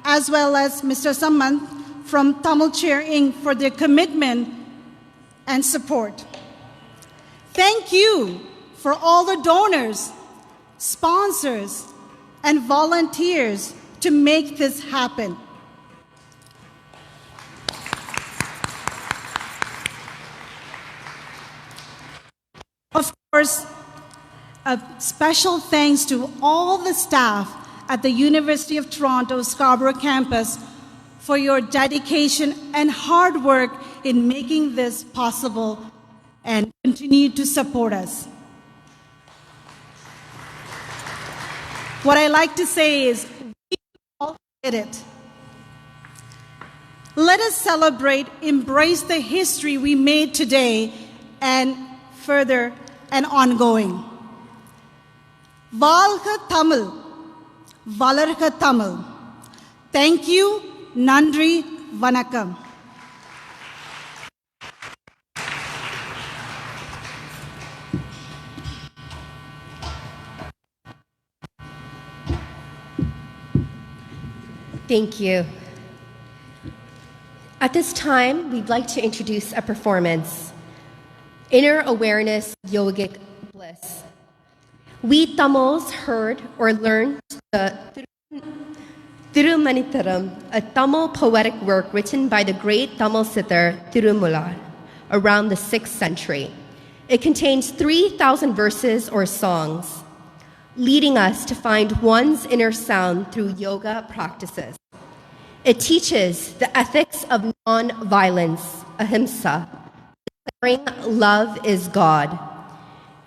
as well as Mr. Samant from Tamil Chair Inc. for their commitment and support. Thank you for all the donors, sponsors, and volunteers to make this happen. Of course, a special thanks to all the staff at the University of Toronto Scarborough campus for your dedication and hard work in making this possible and continue to support us. What I like to say is, we all did it. Let us celebrate, embrace the history we made today and further and ongoing. Valga Tamil, Valarga Tamil. Thank you, Nandri, Vanakkam. Thank you. At this time, we'd like to introduce a performance, Inner Awareness Yogic Bliss. We Tamils heard or learned the Thirumanitharam, a Tamil poetic work written by the great Tamil siddhar Tirumular around the 6th century. It contains 3,000 verses or songs, leading us to find one's inner sound through yoga practices. It teaches the ethics of non-violence, ahimsa, declaring love is God.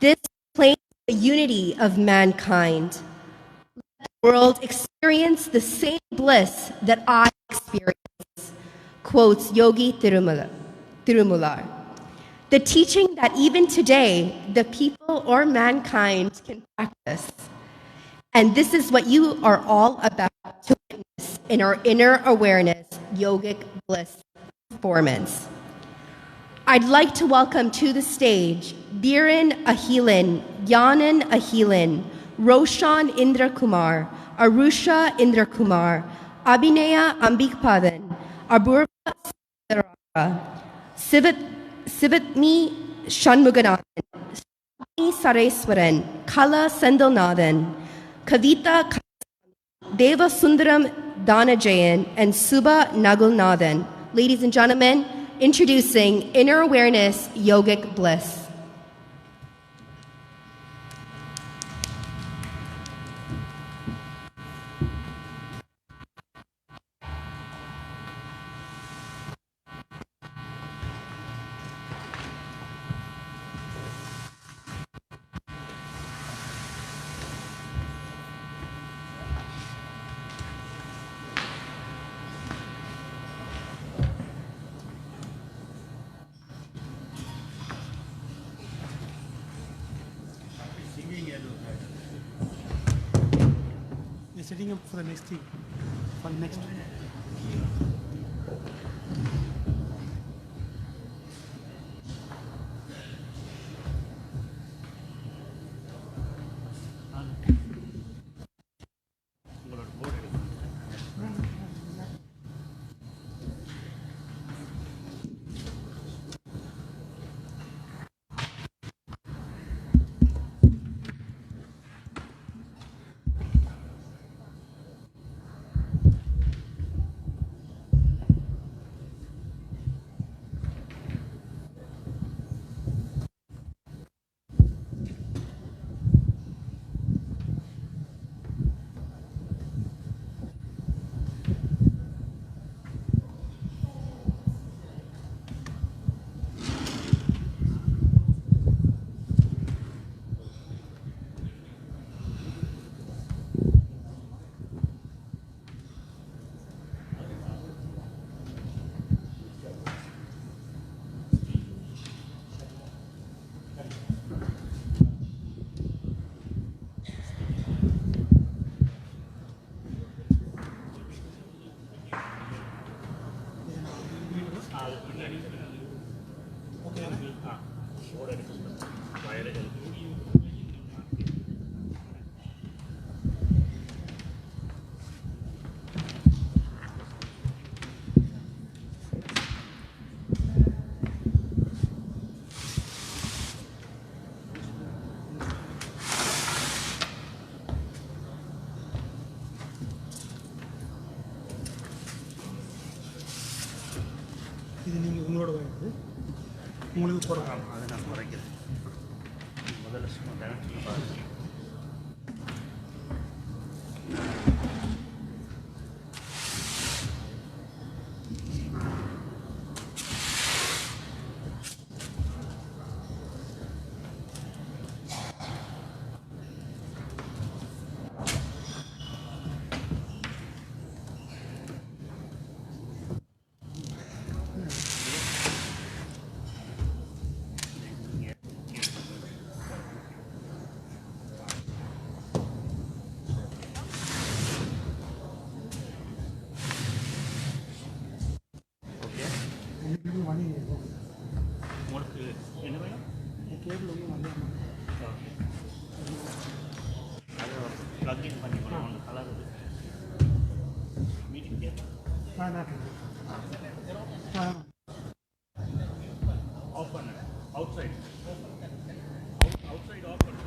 This claims the unity of mankind. Let the world experience the same bliss that I experience, quotes Yogi Tirumular. The teaching that even today, the people or mankind can practice. And this is what you are all about to witness in our Inner Awareness Yogic Bliss performance. I'd like to welcome to the stage Biren Ahilan, Yanan Ahilan, Roshan Indra Kumar, Arusha Indra Kumar, Abhinaya Ambikpadan, Abhurva Siddharara, Sivatmi Shanmuganathan, Swami Sareswaran, Kala Sendilnathan, Kavita Deva Sundaram Danajayan, and Subha Nagulnathan. Ladies and gentlemen, introducing Inner Awareness Yogic Bliss. You're setting up for the next thing, for the next. இது நீங்கள் உங்களோட வயது உங்களுக்கு போடுறாங்க. அதை நான் குறைக்கிறேன். முதல்ல சும்மா கணக்கு பாருங்கள். உங்களுக்கு என்ன வேணும்? கேபிள் ஒன்றும் வந்து அதை ப்ளக்இன் பண்ணிக்கணும். அந்த கலர் மீட்டிங் ஆஃப் பண்ணு. அவுட் சைட் ஆஃப் பண்ணு.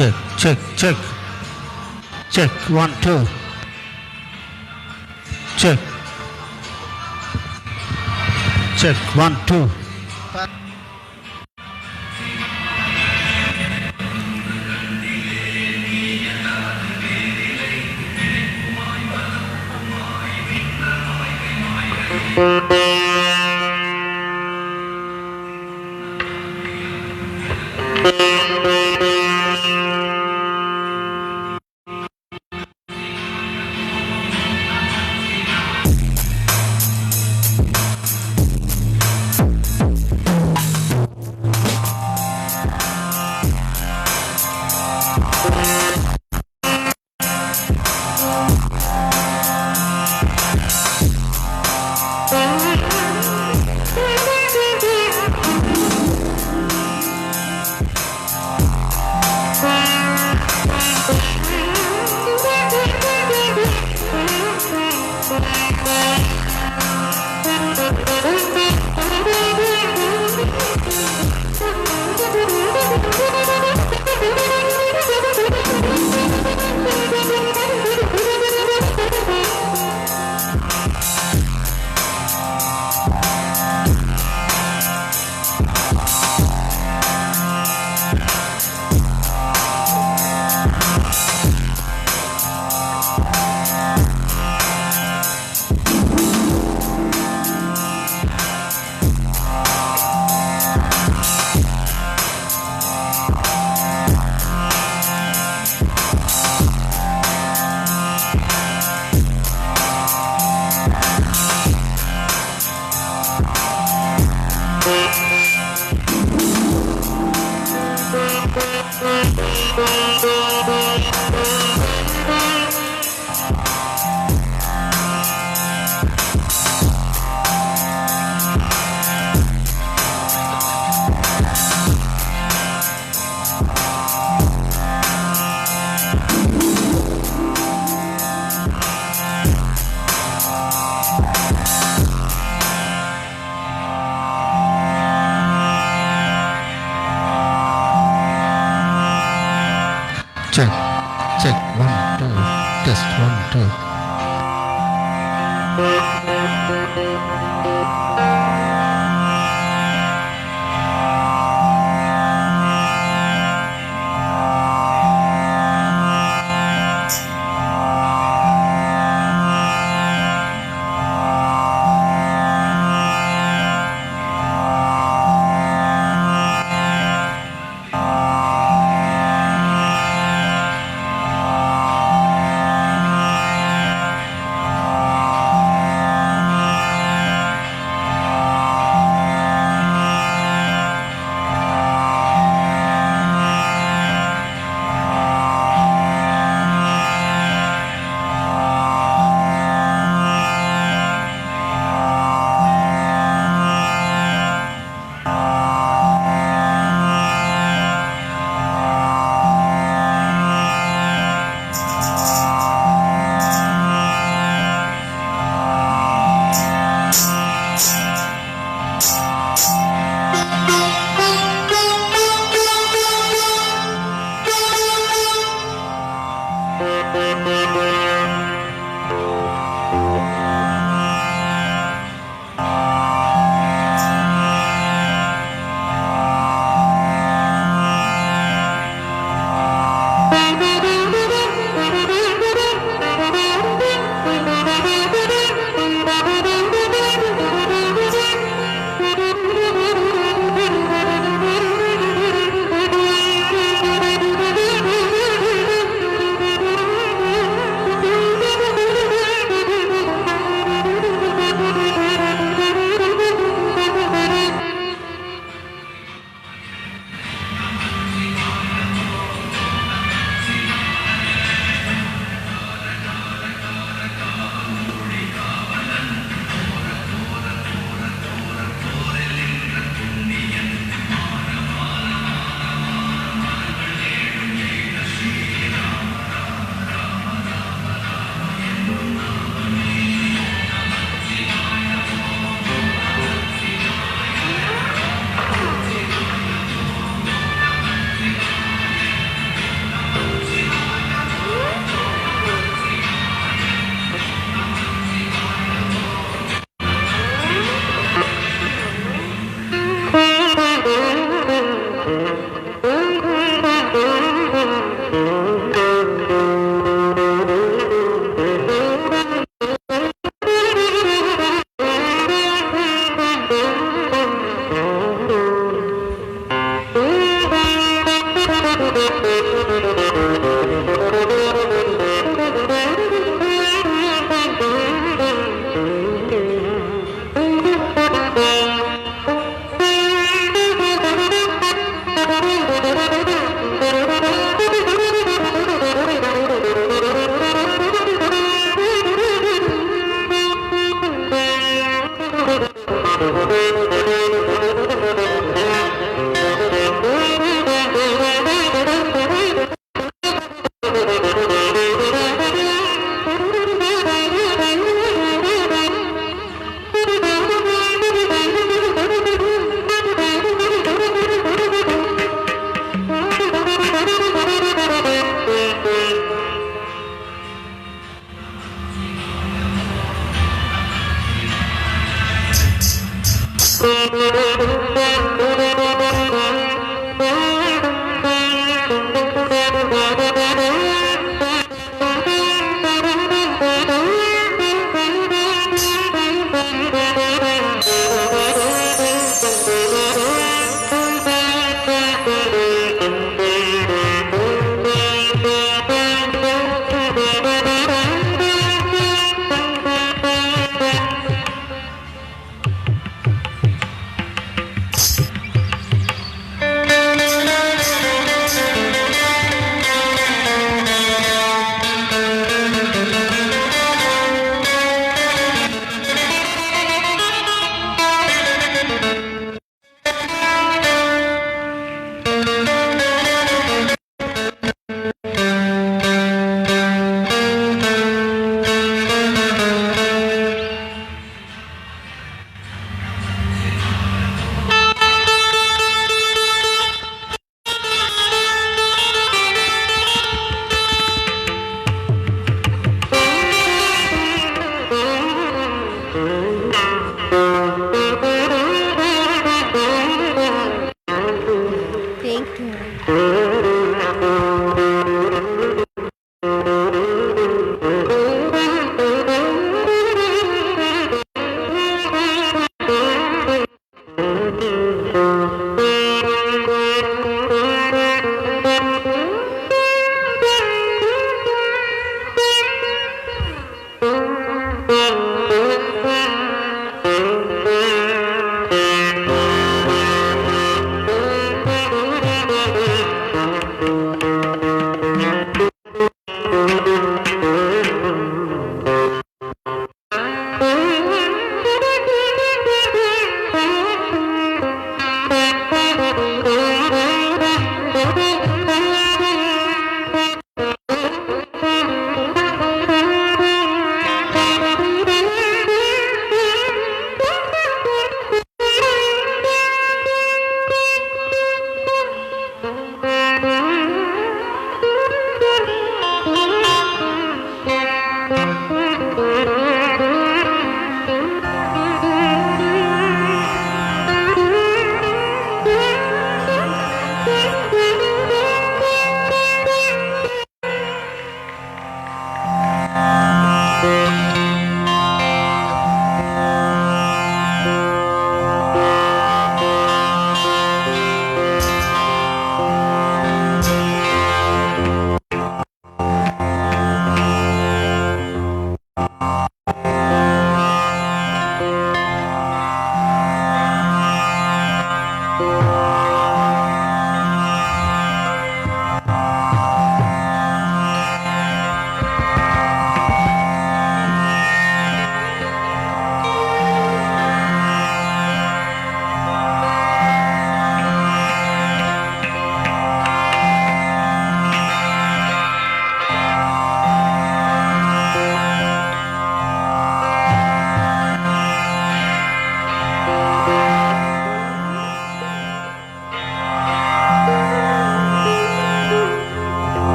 Check, check, check. Check, 1, 2. Check. Check, 1, 2. Check, check, 1, 2, test, 1, 2.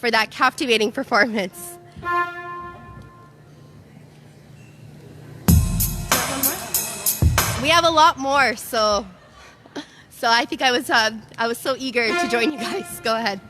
for that captivating performance. We have a lot more, so I think I was so eager to join you guys. Go ahead.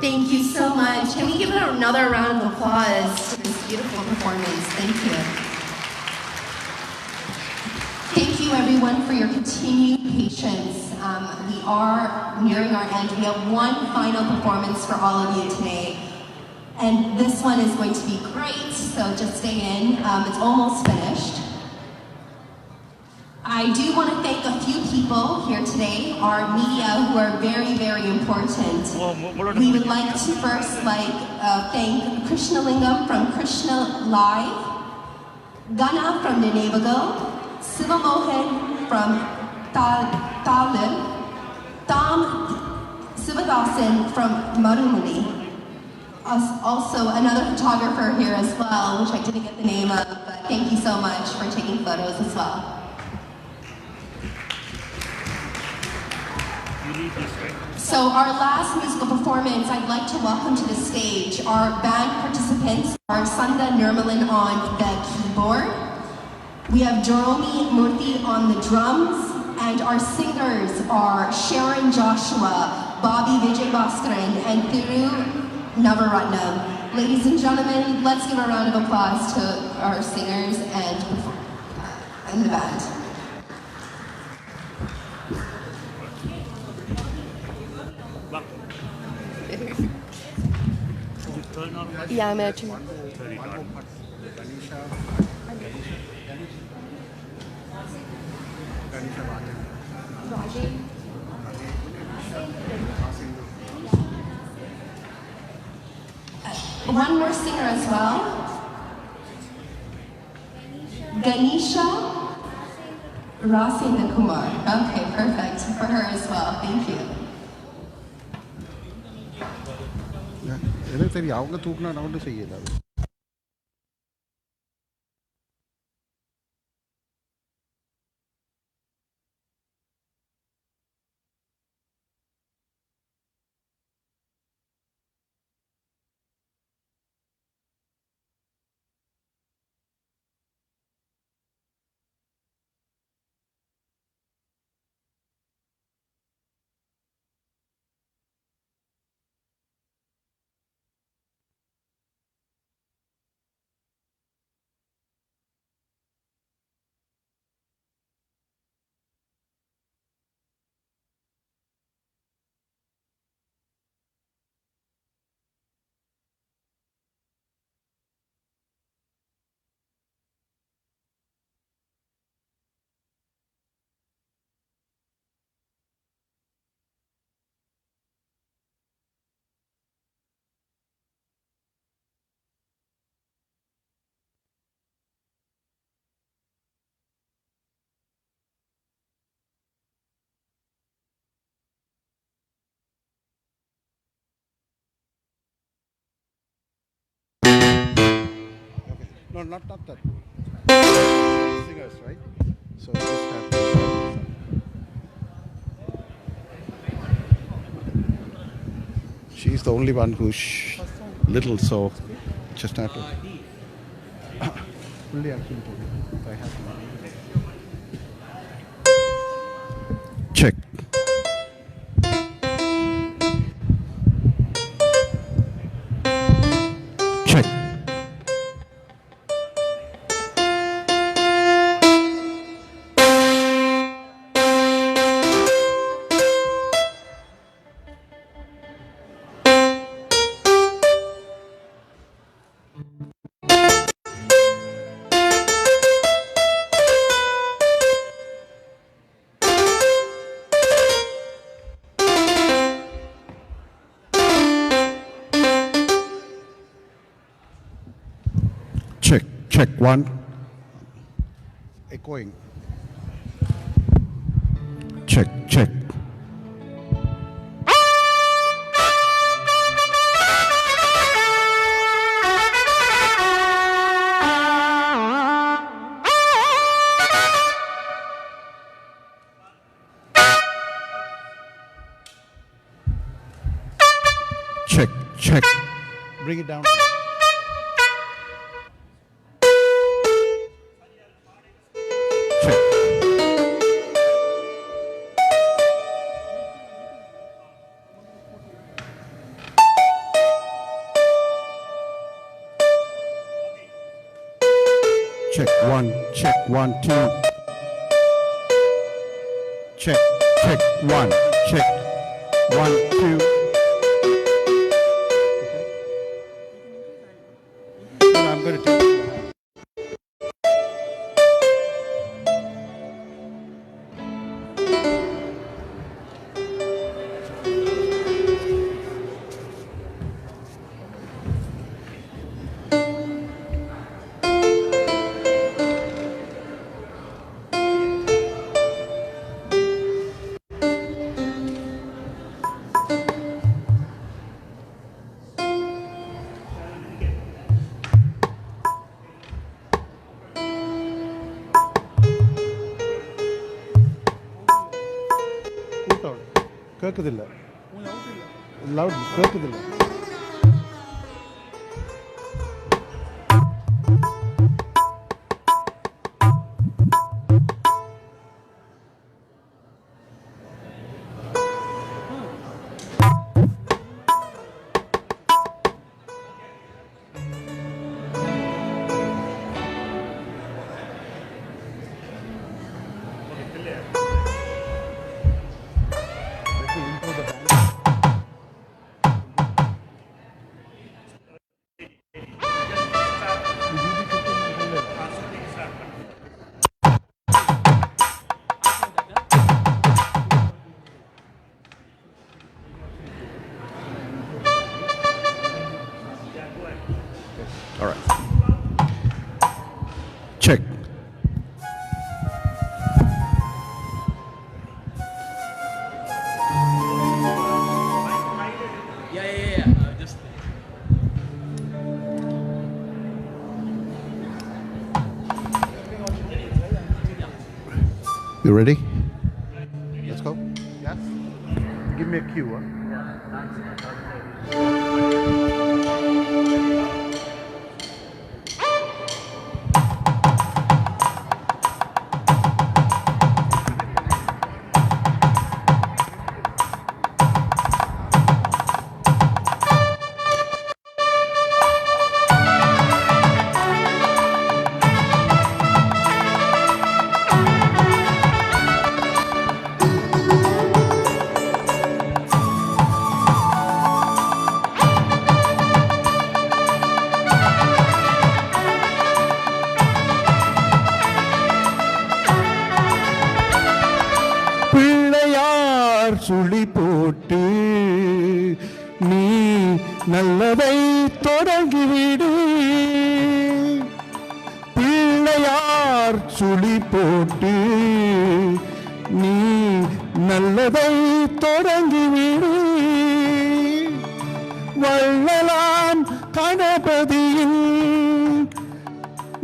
Thank you so much. Can we give it another round of applause for this beautiful performance? Thank you. Thank you, everyone, for your continued patience. We are nearing our end. We have one final performance for all of you today. And this one is going to be great, so just stay in. It's almost finished. I do want to thank a few people here today, our media, who are very, very important. We would like to first thank Krishna Lingam from Krishna Live, Gana from Nanabago, Siva Mohan from Talib, Tam Sivadasan from Marumuni. Also another photographer here as well, which I didn't get the name of, but thank you so much for taking photos as well. So our last musical performance, I'd like to welcome to the stage our band participants, our Sanda Nirmalan on the keyboard. We have Joromi Murthy on the drums, and our singers are Sharon Joshua, Bobby Vijay Bhaskaran, and Thiru Navaratnam. Ladies and gentlemen, let's give a round of applause to our singers and the band. Yeah, I'm actually. One more singer as well. Ganesha Rasindra Kumar. Okay, perfect. For her as well. Thank you. எனக்கு தெரியும் அவங்க தூக்குனா நான் ஒன்றும் செய்யல No, not that. Singers, right? So just have to. She's the only one who's little, so just have to. Only actually if I have to. Check. Check. Check, check, one. Echoing. Check, check. Check, check. Bring it down. 1, 2. Check, check, 1, check. 1, 2. I'm going to take it. கேட்குதில்ல loud கேட்குதில்ல All right. Check. Yeah. Just. You ready? Let's go. Yes. Give me a cue. Huh? சுழி போட்டு நீ நல்லதை தொடங்கிவிடு பிள்ளையார் சுழி போட்டு நீ நல்லதை தொடங்கிவிடு வள்ளலான் கணபதியின்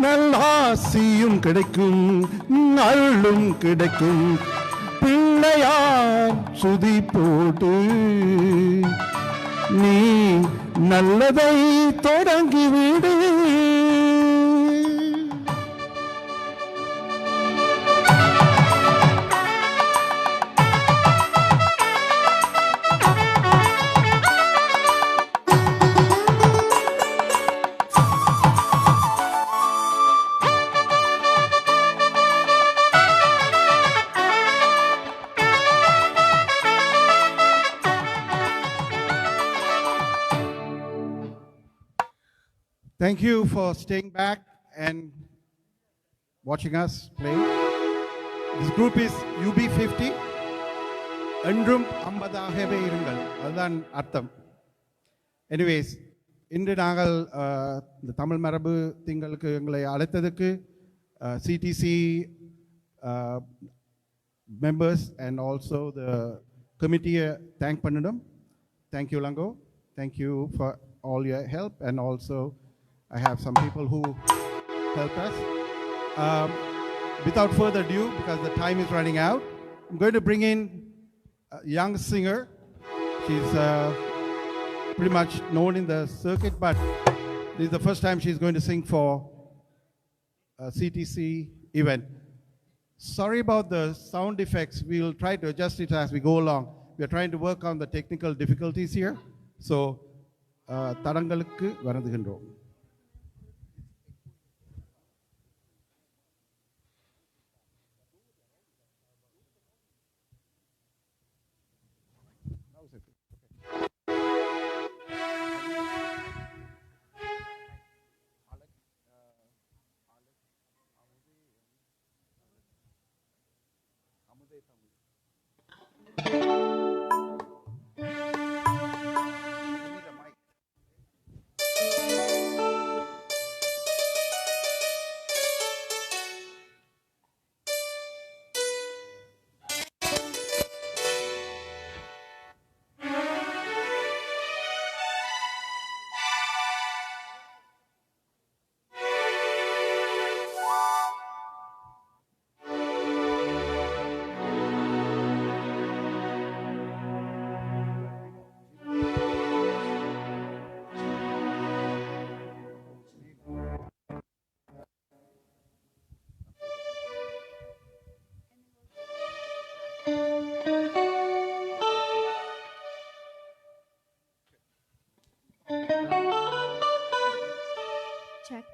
நல்லாசியும் கிடைக்கும் அருளும் கிடைக்கும் பிள்ளையார் சுதி போட்டு நீ நல்லதை தொடங்கிவிடு Thank you for staying back and watching us play. This group is UB50. என்றும் 50ஆகவே இருங்கள் அதுதான் அர்த்தம். Anyways, இன்று நாங்கள் இந்த தமிழ் மரபு திங்களுக்கு எங்களை அழைத்ததுக்கு CTC members and also the committee thank பண்ணணும். Thank you Lango. Thank you for all your help and also I have some people who help us. Without further ado, because the time is running out, I'm going to bring in a young singer. She's pretty much known in the circuit, but this is the first time she's going to sing for a CTC event. Sorry about the sound effects. We'll try to adjust it as we go along. We're trying to work on the technical difficulties here. So, தடங்களுக்கு வருந்துகின்றோம். Check.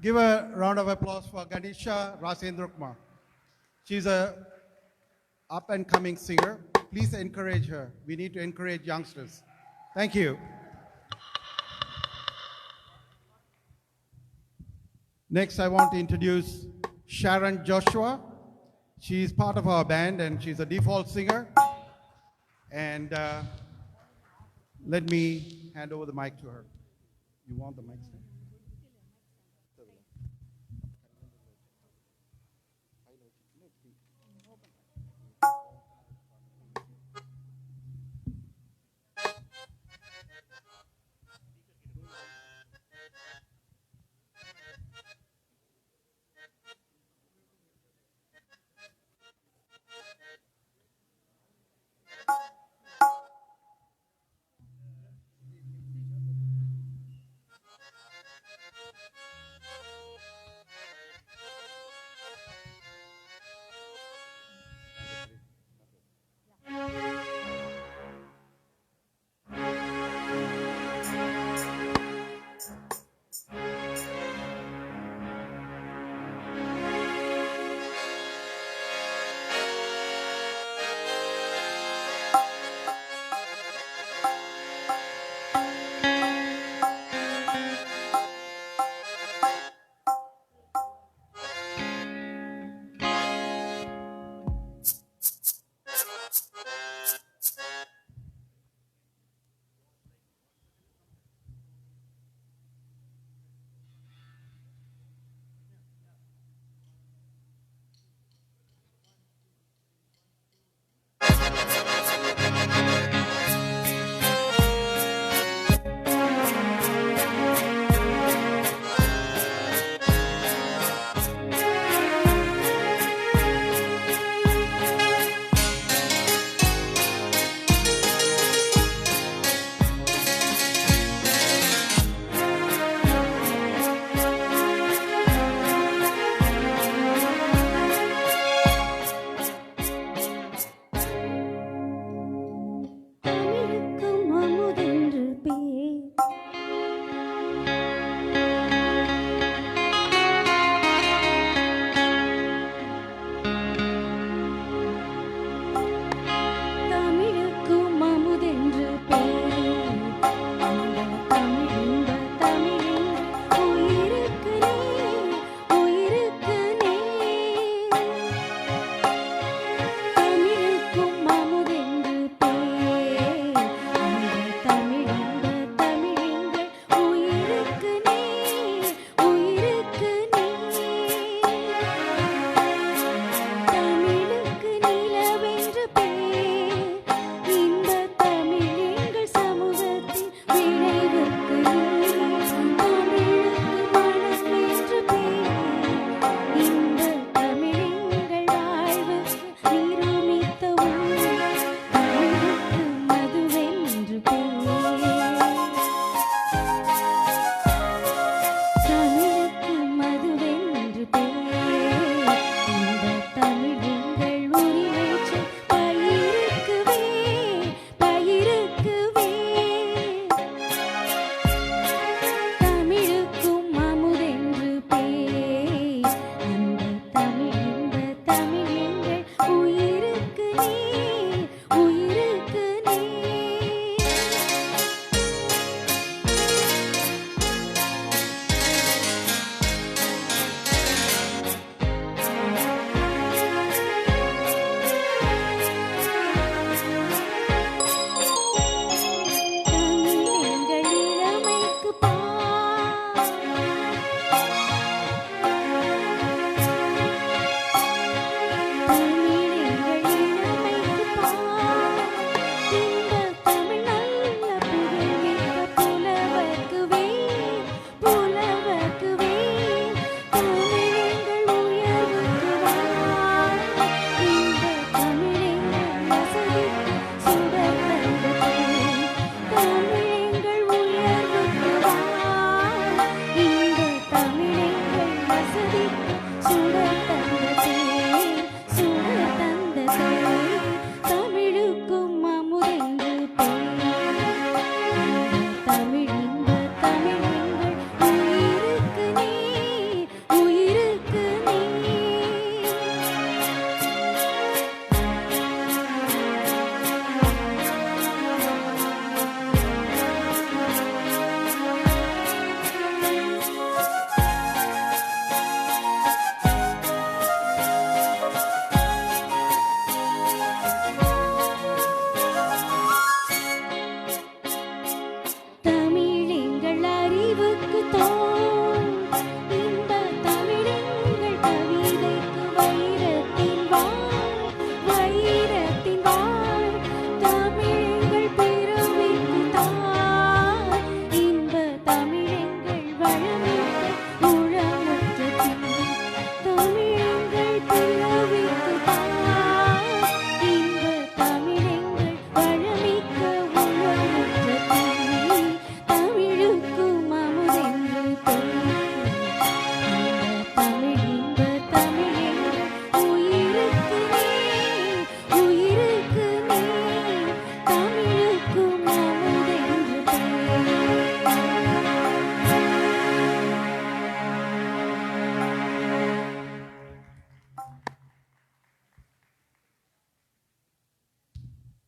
Give a round of applause for Ganesha Rasendra. She's a up and coming singer. Please encourage her. We need to encourage youngsters. Thank you. Next, I want to introduce Sharon Joshua. She's part of our band and she's a default singer. And let me hand over the mic to her. You want the mic, sir?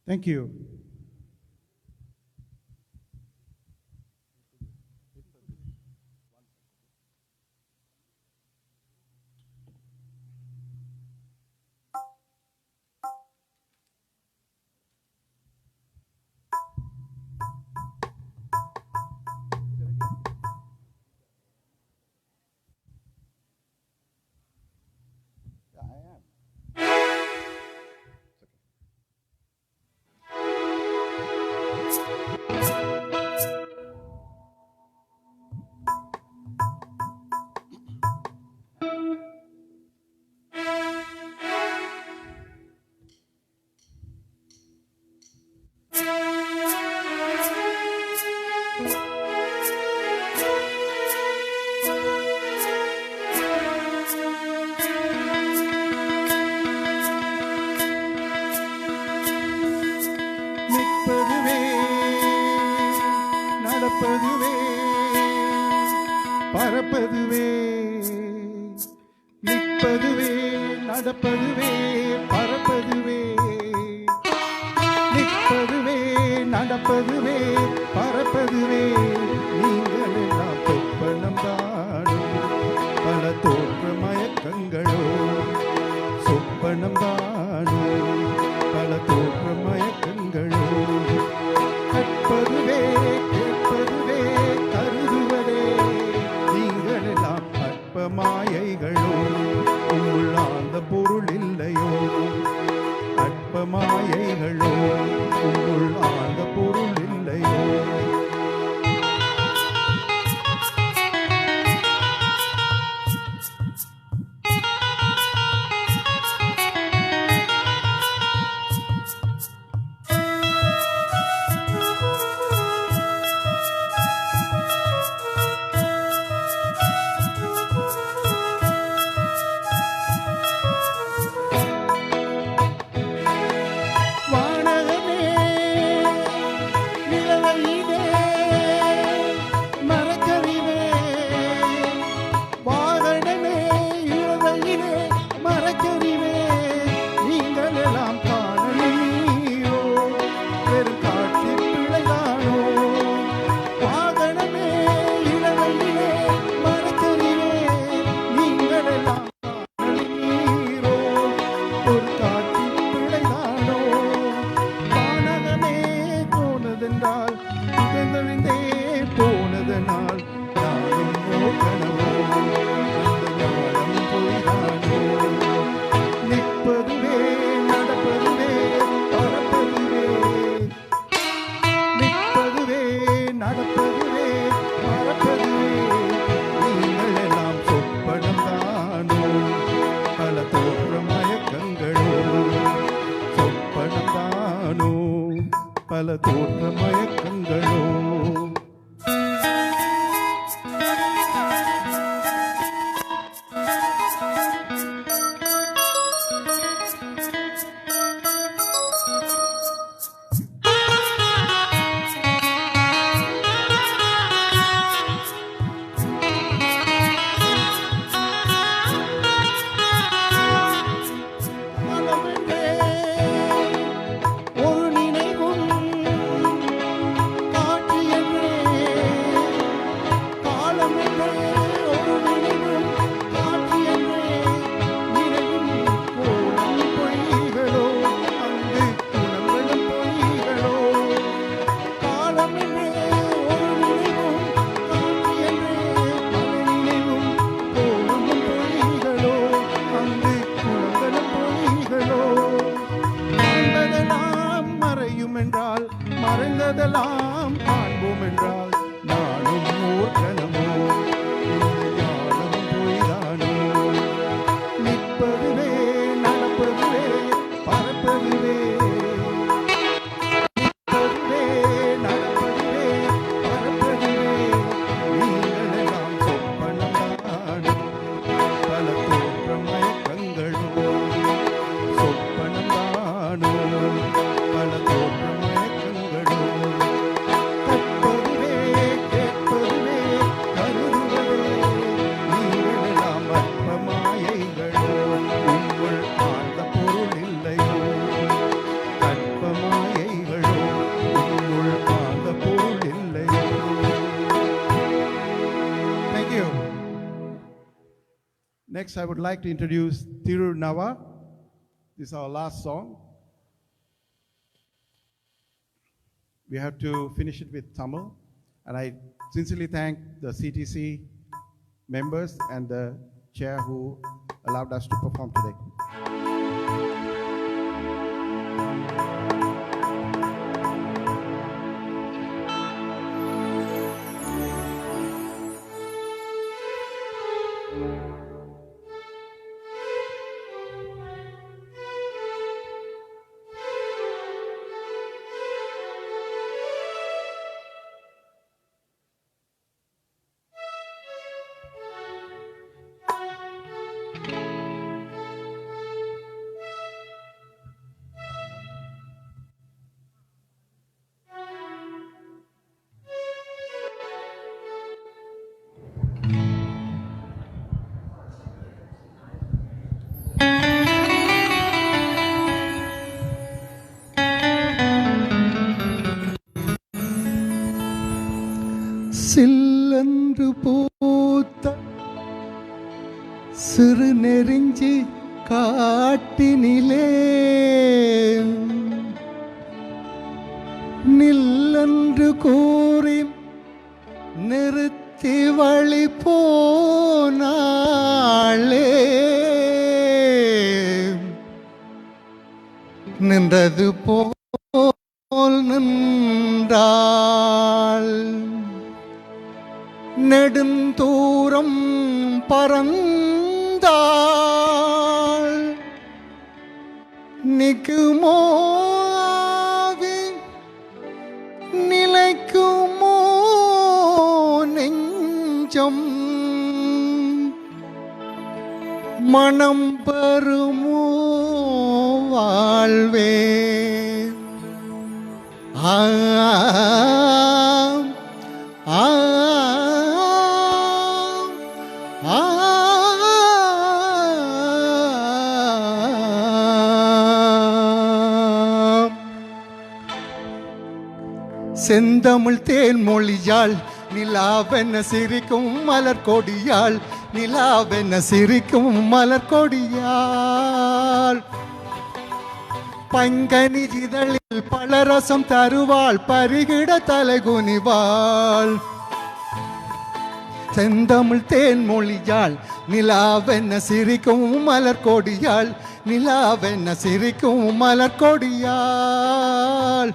Thank you. நிற்பதுவே நடப்பதுவே பறப்பதுவே நிற்பதுவே நடப்பதுவே பறப்பதுவே நிற்பதுவே நடப்பதுவே பறப்பதுவே நீங்கள் எல்லாம் சொப்பனம் தானோ பல தோற்ற மயக்கங்களோ சொப்பனம் தானோ பல தோற்ற மயக்கங்களோ கற்பதுவே கேட்பதுவே கருதுவதே நீங்கள் எல்லாம் அற்ப மாயைகளோ உள்ளார்ந்த பொருள் இல்லையோ அற்ப மாயைகளோ உள் ஆழ்ந்த பொருள் இல்லையோ வானகமே நிலவையிலே மரக்கறிவே வாகனமே இளவையிலே மரக்கறிவே நீங்கள் எல்லாம் காணலீரோ வெறும் காட்சி பிழைதானோ வாகனமே இளவையிலே மரக்கறிவே நீங்கள் எல்லாம் காணலீரோ ஒரு காட்சி பிழைதானோ வானகமே போனதென்றால் புகழ்ந்தே போனதனால் நானும் கனவோ அந்த ஞானம் பொய்தானோ நிற்பதுவே நடப்பதுவே பறப்பதுவே நிற்பதுவே நடப்பதுவே பறப்பதுவே நீங்கள் எல்லாம் சொப்பனம் தானோ பல தோற்ற மயக்கங்களோ சொப்பனம் தானோ பல தோற்ற மயக்கங்களோ ஒரு நினைவும் காட்சி என்றே காலம் என்றே ஒரு நினைவும் காட்சி என்றே நினைவும் கோலம் பொய்களோ அங்கு குணங்களும் பொய்களோ காலம் என்றே ஒரு நினைவும் காட்சி என்றே பல நினைவும் கோலமும் பொய்களோ அங்கு குணங்களும் பொய்களோ காண்பதெல்லாம் மறையும் என்றால் மறைந்ததெல்லாம் காண்போம் என்றால் நானும் மூர்க்கனமோ இந்த ஞானம் பொய்தானோ நிற்பதுவே நடப்பதுவே பறப்பதுவே நிற்பதுவே நடப்பதுவே பறப்பதுவே நீங்கள் எல்லாம் சொப்பனம் தானோ பல தோற்ற மயக்கங்களோ சொப்பனம் தானோ பல தோற்ற மயக்கங்களோ கற்பதுவே கேட்பதுவே Next, I would like to introduce Thiru Nava. This is our last song. We have to finish it with Tamil. And I sincerely thank the CTC members and the chair who allowed us to perform today. சில்லென்று பூத்த சிறு நெறிஞ்சி காட்டினிலே நில்லென்று கூறி நிறுத்தி வழி போனாளே நின்றது போல் நின்றாள் நெடுந்தூரம் பறந்தாள் நிக்குமோ ஆவி நிலைக்குமோ நெஞ்சம் மனம் பெறுமோ வாழ்வே ஆ ஆ செந்தமிழ் தேன் மொழியாள் நிலாவென்ன சிரிக்கும் மலர் கொடியாள் நிலாவென்ன சிரிக்கும் மலர் கொடியாள் பங்கனி இதழில் பலரசம் தருவாள் பருகிட தலைகுனிவாள் செந்தமிழ் தேன் மொழியாள் நிலாவென்ன சிரிக்கும் மலர் கொடியாள் நிலாவென்ன சிரிக்கும் மலர் கொடியாள்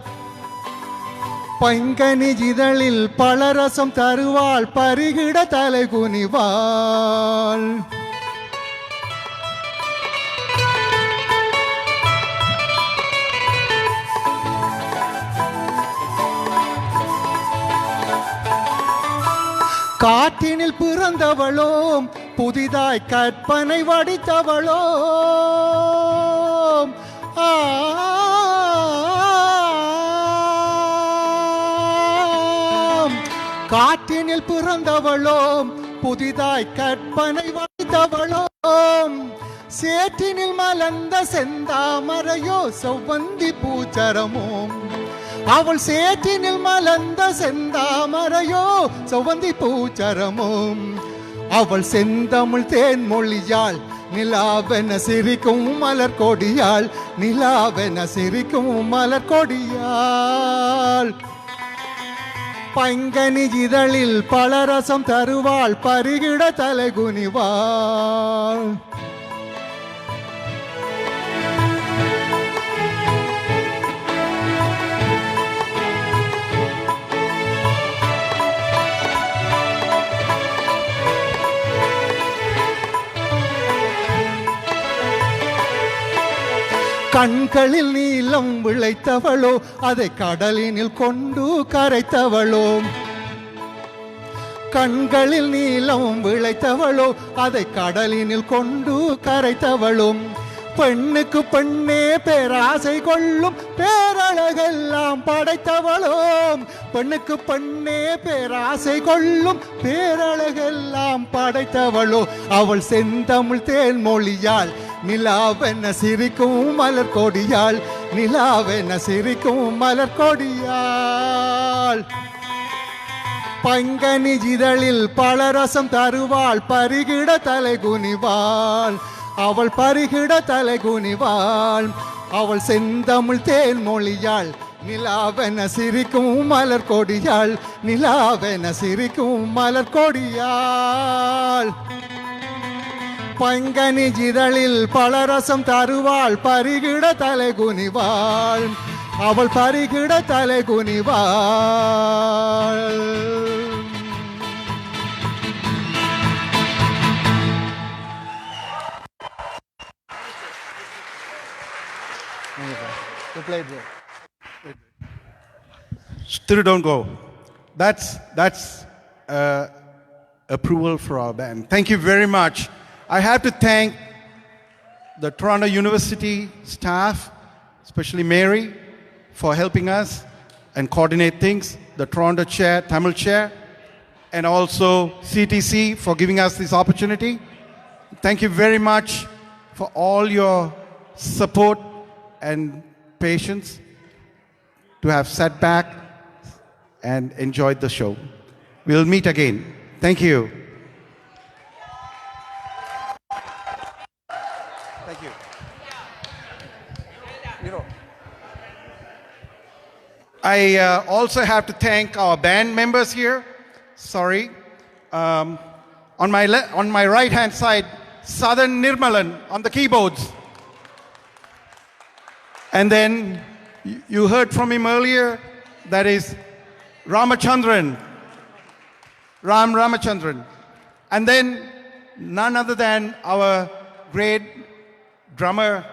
பங்கனி இதழில் பலரசம் தருவாள் பருகிட தலைகுனிவாள் காற்றினில் பிறந்தவளோ புதிதாய் கற்பனை வடித்தவளோ காற்றினில் பிறந்தவளோ புதிதாய் கற்பனை வடித்தவளோ சேற்றினில் மலர்ந்த செந்தாமரையோ செவ்வந்தி பூச்சரமோ அவள் சேற்றினில் மலர்ந்த செந்தாமரையோ செவ்வந்தி பூச்சரமோ அவள் செந்தமிழ் தேன் மொழியாள் நிலாவென சிரிக்கும் மலர் கொடியாள் நிலாவென சிரிக்கும் மலர் கொடியாள் பங்கனி இதழில் பலரசம் தருவாள் பருகிட தலைகுனிவாள் கண்களில் நீலம் விளைத்தவளோ அதை கடலினில் கொண்டு கரைத்தவளோ கண்களில் நீலம் விளைத்தவளோ அதை கடலினில் கொண்டு கரைத்தவளும் பெண்ணுக்கு பெண்ணே பேராசை கொள்ளும் பேரழகெல்லாம் படைத்தவளோம் பெண்ணுக்கு பெண்ணே பேராசை கொள்ளும் பேரழகெல்லாம் படைத்தவளோ அவள் செந்தமிழ் தேன் மொழியாள் நிலாவென சிரிக்கும் மலர் கொடியாள் நிலாவென சிரிக்கும் மலர் கொடியாள் பங்கனி இதழில் பழரசம் தருவாள் பருகிட தலை குனிவாள் அவள் பருகிட தலை குனிவாள் அவள் செந்தமிழ் தேன் மொழியாள் நிலாவென சிரிக்கும் மலர் கொடியாள் நிலாவென சிரிக்கும் மலர் கொடியாள் பங்கனி இதழில் பழரசம் தருவாள் பருகிட தலை குனிவாள் அவள் பருகிட தலை குனிவாள் Still don't go. That's approval for our band. Thank you very much. I have to thank the Toronto University staff, especially Mary, for helping us and coordinate things, the Toronto chair, Tamil chair, and also CTC for giving us this opportunity. Thank you very much for all your support and patience to have sat back and enjoyed the show. We'll meet again. Thank you. Thank you. I also have to thank our band members here. Sorry. On my right hand side, Southern Nirmalan on the keyboards. And then you heard from him earlier, that is Ramachandran. Ramachandran. And then none other than our great drummer,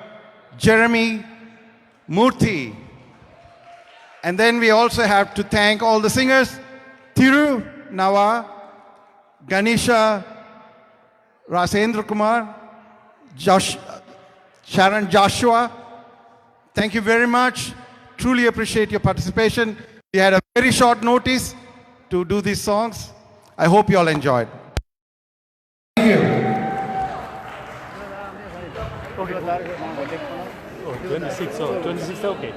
Jeremy Murthy. And then we also have to thank all the singers, Thiru Nawa, Ganesha, Rasendra Kumar, Sharon Joshua. Thank you very much. Truly appreciate your participation. We had a very short notice to do these songs. I hope you all enjoyed. Thank you. Okay. 26, okay.